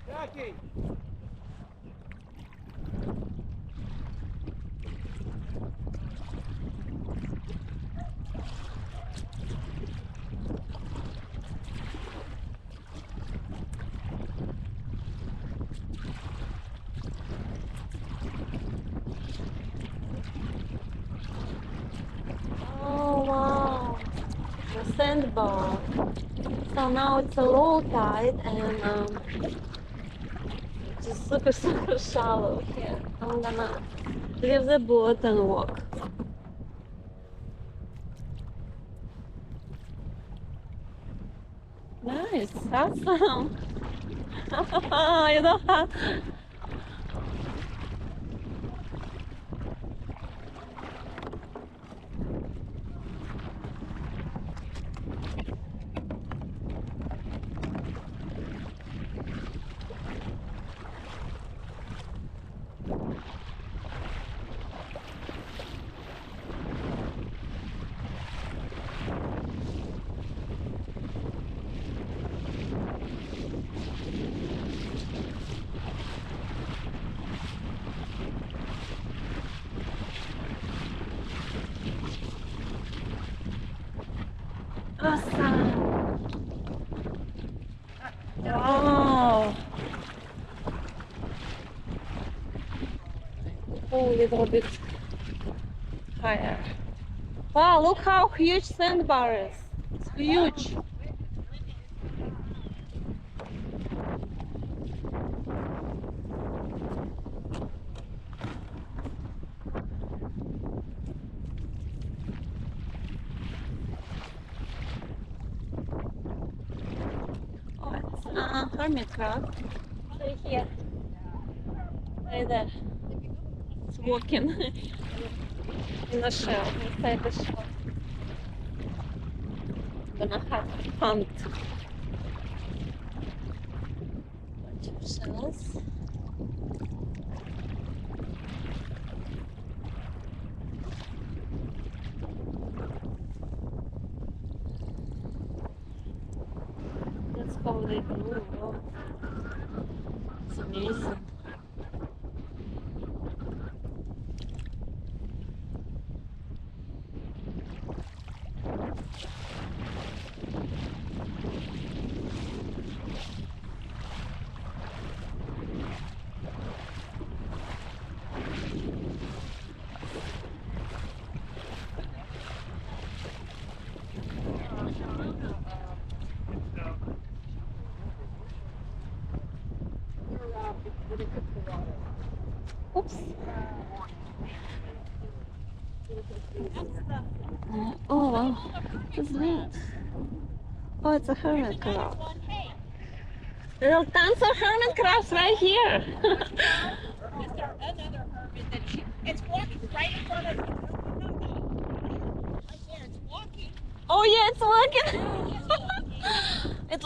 Jackie. Oh wow, the sandbar. So now it's a low tide and just super super shallow here. I'm gonna leave the boat and walk. Nice, awesome. You don't have. Awesome. Wow. Oh, a little bit higher. Wow, look how huge sandbar is. It's huge. hermit crab. Right here. Right there. It's walking in the shell, inside the shell. Gonna have hunt. Bunch of shells. That's how they do. Wow. It's amazing. Oops. Oh wow. What's that? Oh, it's a hermit crab. There are tons of hermit crabs right here. Another hermit that it's walking right in front of you. No. Right there, it's walking. Oh yeah, it's working. It's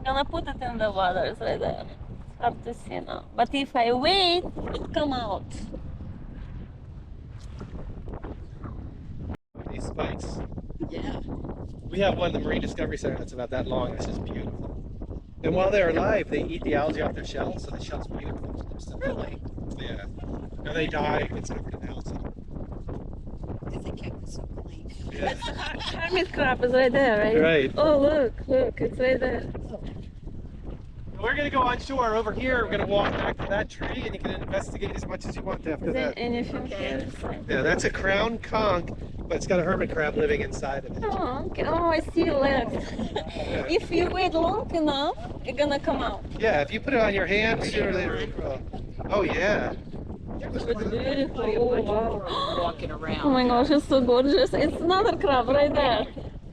I'm gonna put it in the waters right there. It's hard to see now. But if I wait, it come out. These spikes. Yeah. We have one at the Marine Discovery Center that's about that long. It's just beautiful. And while they're alive, they eat the algae off their shells, so the shell's beautiful. Really? Yeah. And they die, it's over to the algae. Because they kept it so clean. Yeah. Hermit crab is right there, right? Right. Oh look, it's right there. We're gonna go on shore over here. We're gonna walk back to that tree, and you can investigate as much as you want after Is there that. anything here? Yeah, that's a crown conch, but it's got a hermit crab living inside of it. Oh, okay. Oh, I see legs. If you wait long enough, it's gonna come out. Yeah, if you put it on your hand, sooner or later it'll grow. Oh yeah. It's beautiful. Oh, wow. Walking around. Oh my gosh, it's so gorgeous. It's another crab right there.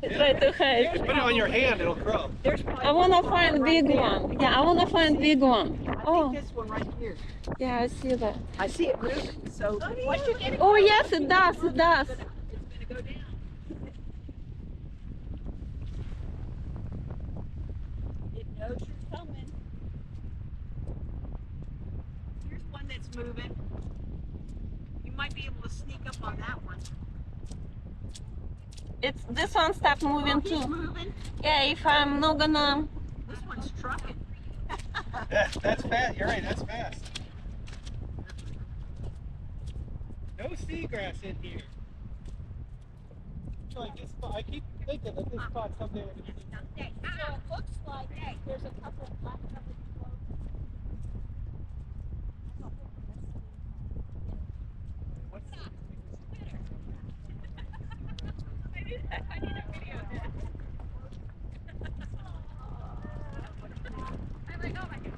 It's right to hide. Just put it on your hand, it'll grow. There's probably I wanna find big one. Yeah, I wanna find big one. I Oh, think this one right here. yeah, I see that. I see it moving. So once you get it, Oh yes, it does. It does. it's gonna go down. It knows you're coming. Here's one that's moving. You might be able to sneak up on that one. It's this one stopped moving He's too. moving. Yeah, if I'm not gonna. This one's trucking. Yeah, that's fast. You're right, that's fast. No seagrass in here. Like this spot, I keep thinking that this spot someday will be. So it looks like there's a couple of black covered floats. I need a video of that. I'm like, oh my god.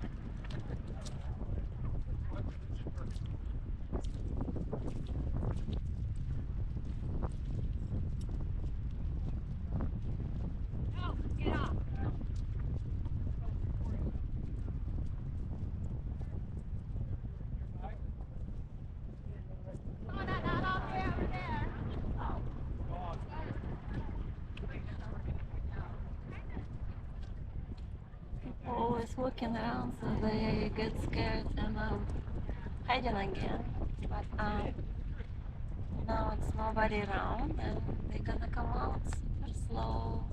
No, get off. Oh, not all the way over there. Always walking around, so they get scared and hiding again. But now it's nobody around, and they're gonna come out super slow,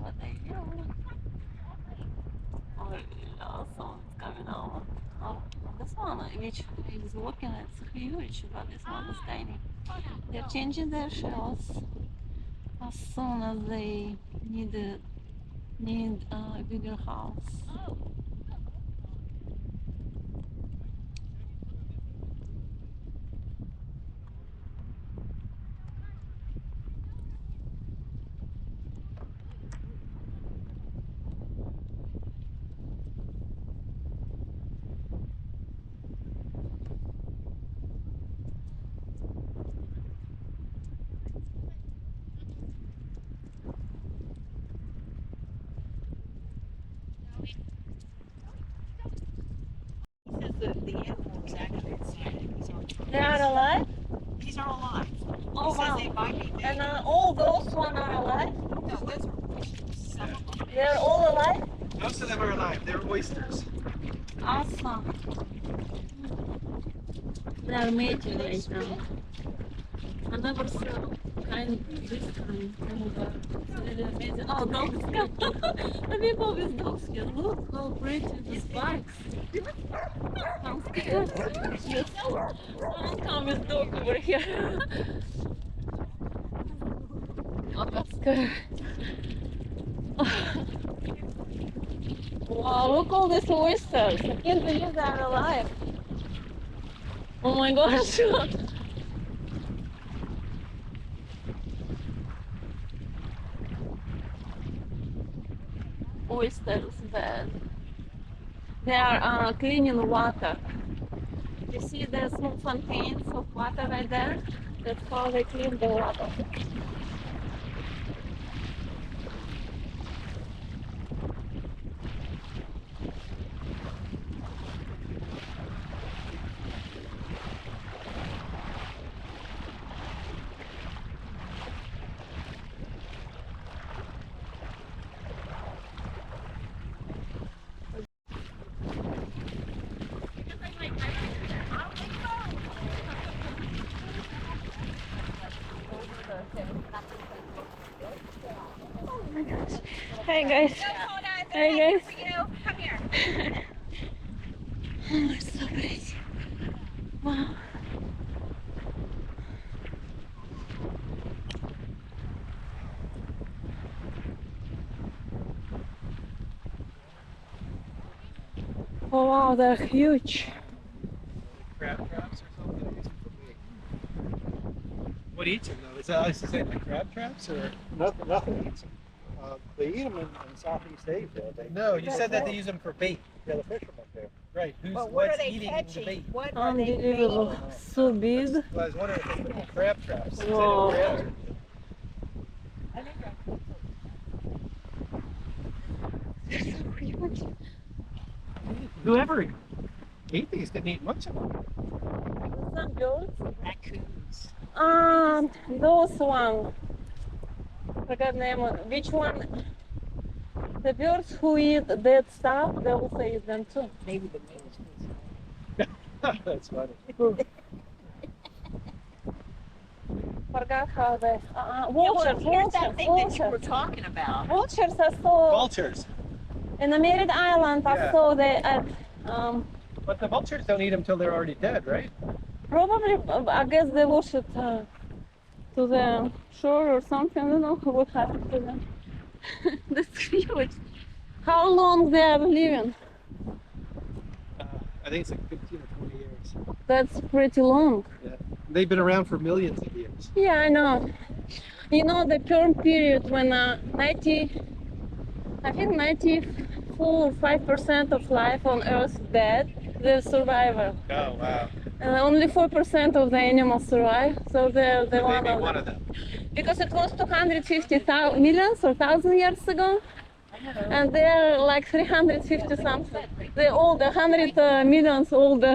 but they will. Oh yeah, someone's coming out. Oh, this one, which is walking, it's huge, but this one is tiny. They're changing their shells as soon as they need a bigger house. They are alive? These are alive. Oh, He says wow. they might be And dead. all those one are alive? No, those are some of them. They're all alive? Most of them are alive. They're oysters. Awesome. They are mating right now. I never saw this kind. It's really amazing. Oh, dogs come. The people with dogs here. Look how pretty these bikes. I'm scared. Yes. Someone come with dog over here. Oh, that's scary. Wow, look all these oysters. I can't believe they're alive. Oh my gosh. Oysters bed. They are cleaning water. You see there's some fountains of water right there? That's how they clean the water. Hey guys. Hey guys. Come here. Oh, it's so pretty. Wow. Oh wow, they're huge. Crab traps or something. What eats them though? Is that is it like crab traps or? Nothing eats them. They eat them in Southeast Asia. No, you said that they use them for bait. Yeah, the fishermen do. Right. Who's But what what's are they eating the catching? bait? What are they Unbelievable. baiting? So big. Well, I was wondering if they put them in crab traps. 'cause I know Whoa. crabs are- Whoever ate these didn't eat much of them. Some birds. Raccoons. Those one. Forgot name. Which one? The birds who eat dead stuff, they also eat them too. Maybe the males. That's funny. Forgot how they. Well, Vultures. here's that thing that you were Vultures. talking about. Vultures I saw Vultures. in the Merritt Island. I Yeah. saw they at But the vultures don't eat them till they're already dead, right? probably. I guess they wash it to the shore or something. I don't know what happened to them. That's huge. How long they are living? I think it's like 15 or 20 years. That's pretty long. Yeah. They've been around for millions of years. Yeah, I know. You know the term period when I think 94.5% of life on Earth is dead, the survivor. Oh, wow. And only 4% of the animals survive, so they're the one Maybe of one them. of them. Because it was 250 millions or 1,000 years ago, and they're like 350 something. They're older, 100 millions older.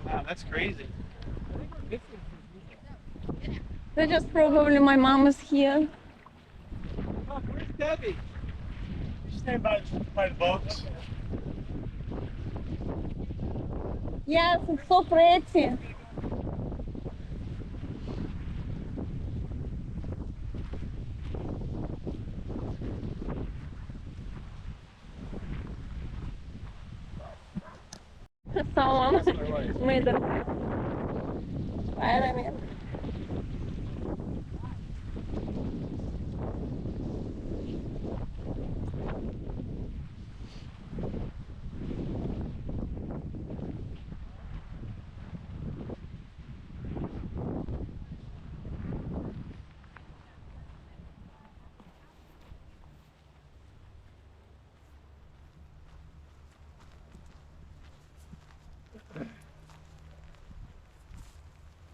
Wow, that's crazy. They just probably my mom is here. Oh, where's Debbie? Stand by the boats. Yes, it's so pretty. Someone made a pyramid.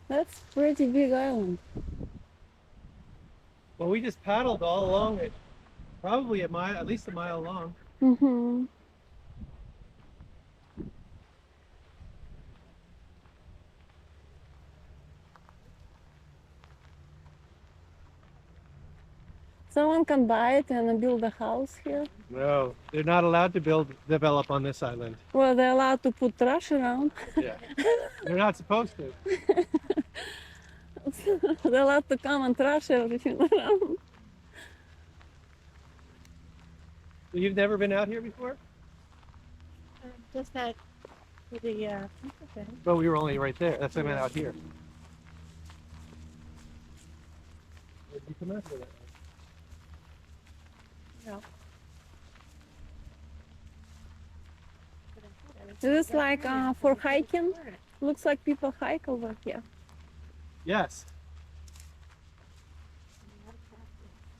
That's pretty big island. Well, we just paddled all along it. Probably a mile, at least a mile long. Mm-hmm. Someone can buy it and build a house here. No, they're not allowed to develop on this island. Well, they're allowed to put trash around. Yeah. They're not supposed to. They're allowed to come and trash everything around. You've never been out here before? Just that for the okay. But we were only right there. That's why I meant out here. Where'd you come out here that way? No. Is this like for hiking? Looks like people hike over here. Yes.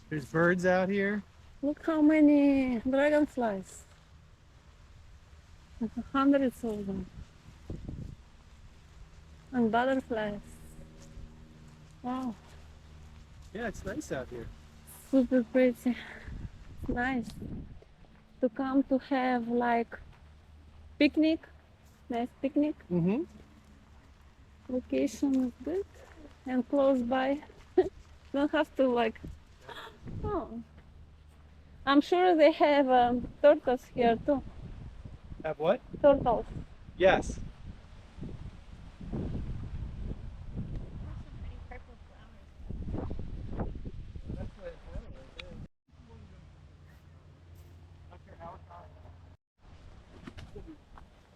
There's birds out here. Look how many dragonflies. Like hundreds of them. And butterflies. Wow, Yeah, it's nice out here. super pretty. Nice to come to have like picnic, nice picnic. Mm-hmm. Location is good and close by. Don't have to like. Oh, I'm sure they have turtles here too. Have what? Turtles. Yes.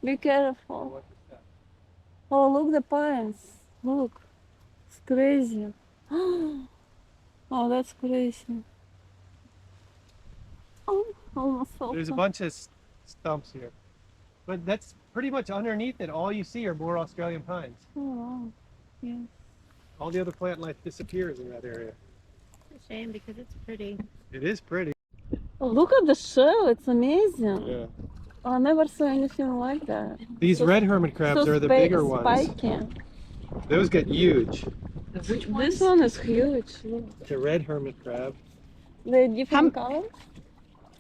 Be careful. Oh, look the pines. Look, it's crazy. Oh, that's crazy. Oh, almost fell. There's a bunch of stumps here. But that's pretty much underneath it. All you see are more Australian pines. Oh, wow. Yeah. All the other plant life disappears in that area. It's a shame because it's pretty. It is pretty. Oh, look at the shell. It's amazing. Yeah. Oh, I never saw anything like that. These So- red hermit crabs so are the bigger ones. spiky. Those get huge. Which This one is huge. Look. The red hermit crab. They're different colors.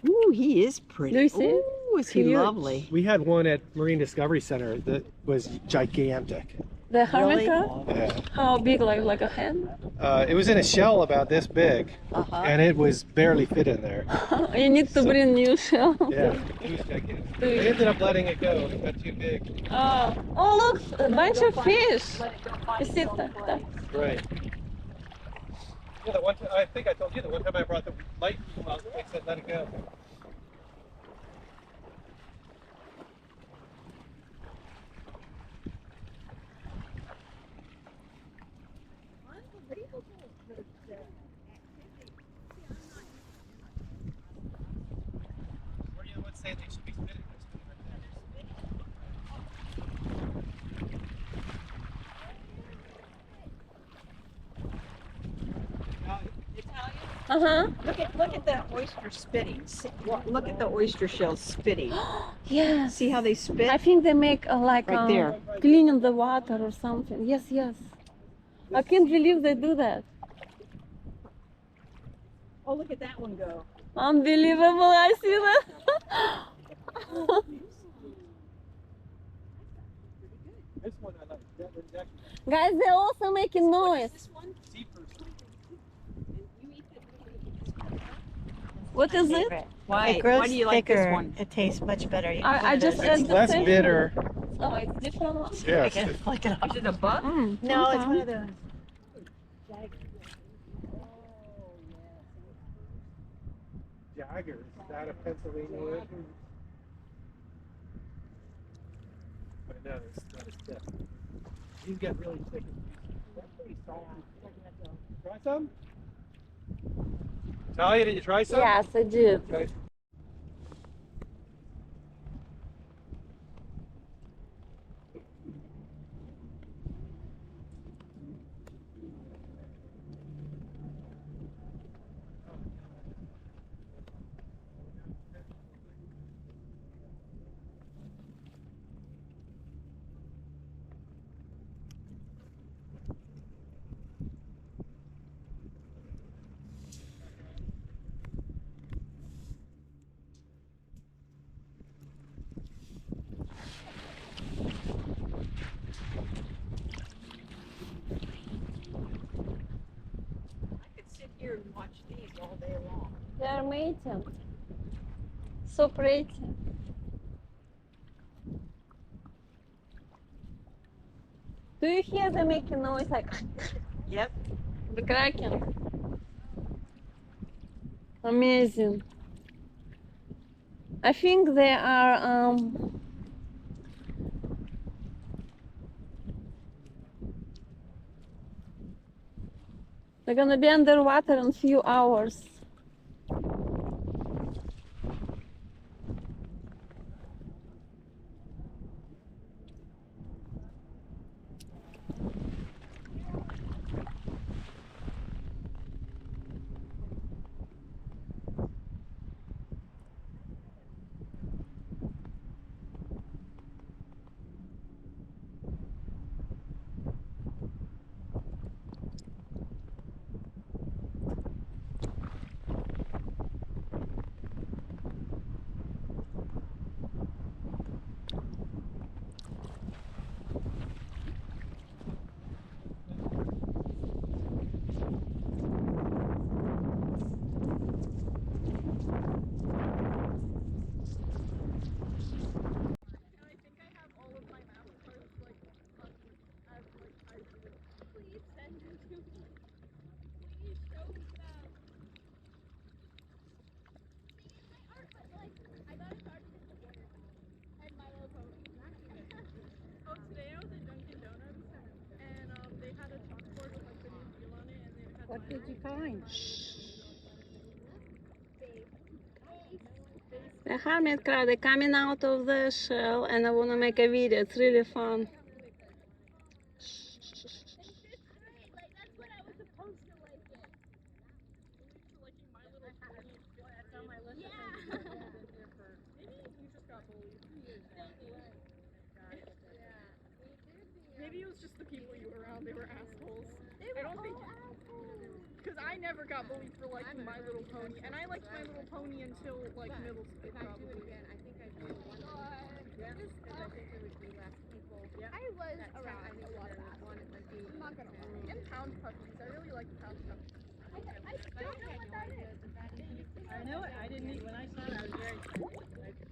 Ooh, he is pretty. Do you see? Ooh, is he Huge. lovely? We had one at Marine Discovery Center that was gigantic. The hermit Really? crab? Yeah. How big? Like a hen? It was in a shell about this big, Uh-huh. and it was barely fit in there. You need to bring new shell. Yeah, it was gigantic. I ended up letting it go. It got too big. Oh, look, a bunch of fish. You see that? Right. Yeah, the one time, I think I told you the one time I brought the light well, I said let it go. Where you would say they should be spinning this one right Uh-huh. Look at that oyster spitting. Look at the oyster shells spitting. Yes. See how they spit? I think they make like Right there. cleaning the water or something. Yes, yes. I can't believe they do that. Oh, look at that one go. Unbelievable. I see that. This one I like. That was actually Guys, they're also making noise. seepers. What is it? Why? It grows Why do you like thicker. this one? It tastes much better. You can I put it just in- add It's the less same. bitter. Oh, it's different one. Yeah. Pick it, flick it off. Is it a bug? No, it's one of those. Jagger. Is that a Pennsylvania wood? But no, it's not as thick. These get really thick. That's pretty soft. Try some? Talia, did you try some? Yes, I did. Okay. watch these all day long. They're mating. So pretty. Do you hear them making noise like Yep. the cracking? Amazing. I think they are they're gonna be underwater in a few hours. What did you find? The hermit crab, they're coming out of the shell and I want to make a video. It's really fun. Maybe it was just the people you were around. They were assholes. I don't think. Because I never got bullied for liking My Little Pony, and I liked My Little Pony until like middle school probably. I think I'd do one because I think there would be less people. I was around a lot of assholes. I'm not gonna lie. And pound puppies. I really like pound puppies. I don't know what that is. I know it. I didn't eat when I saw it. I was very excited.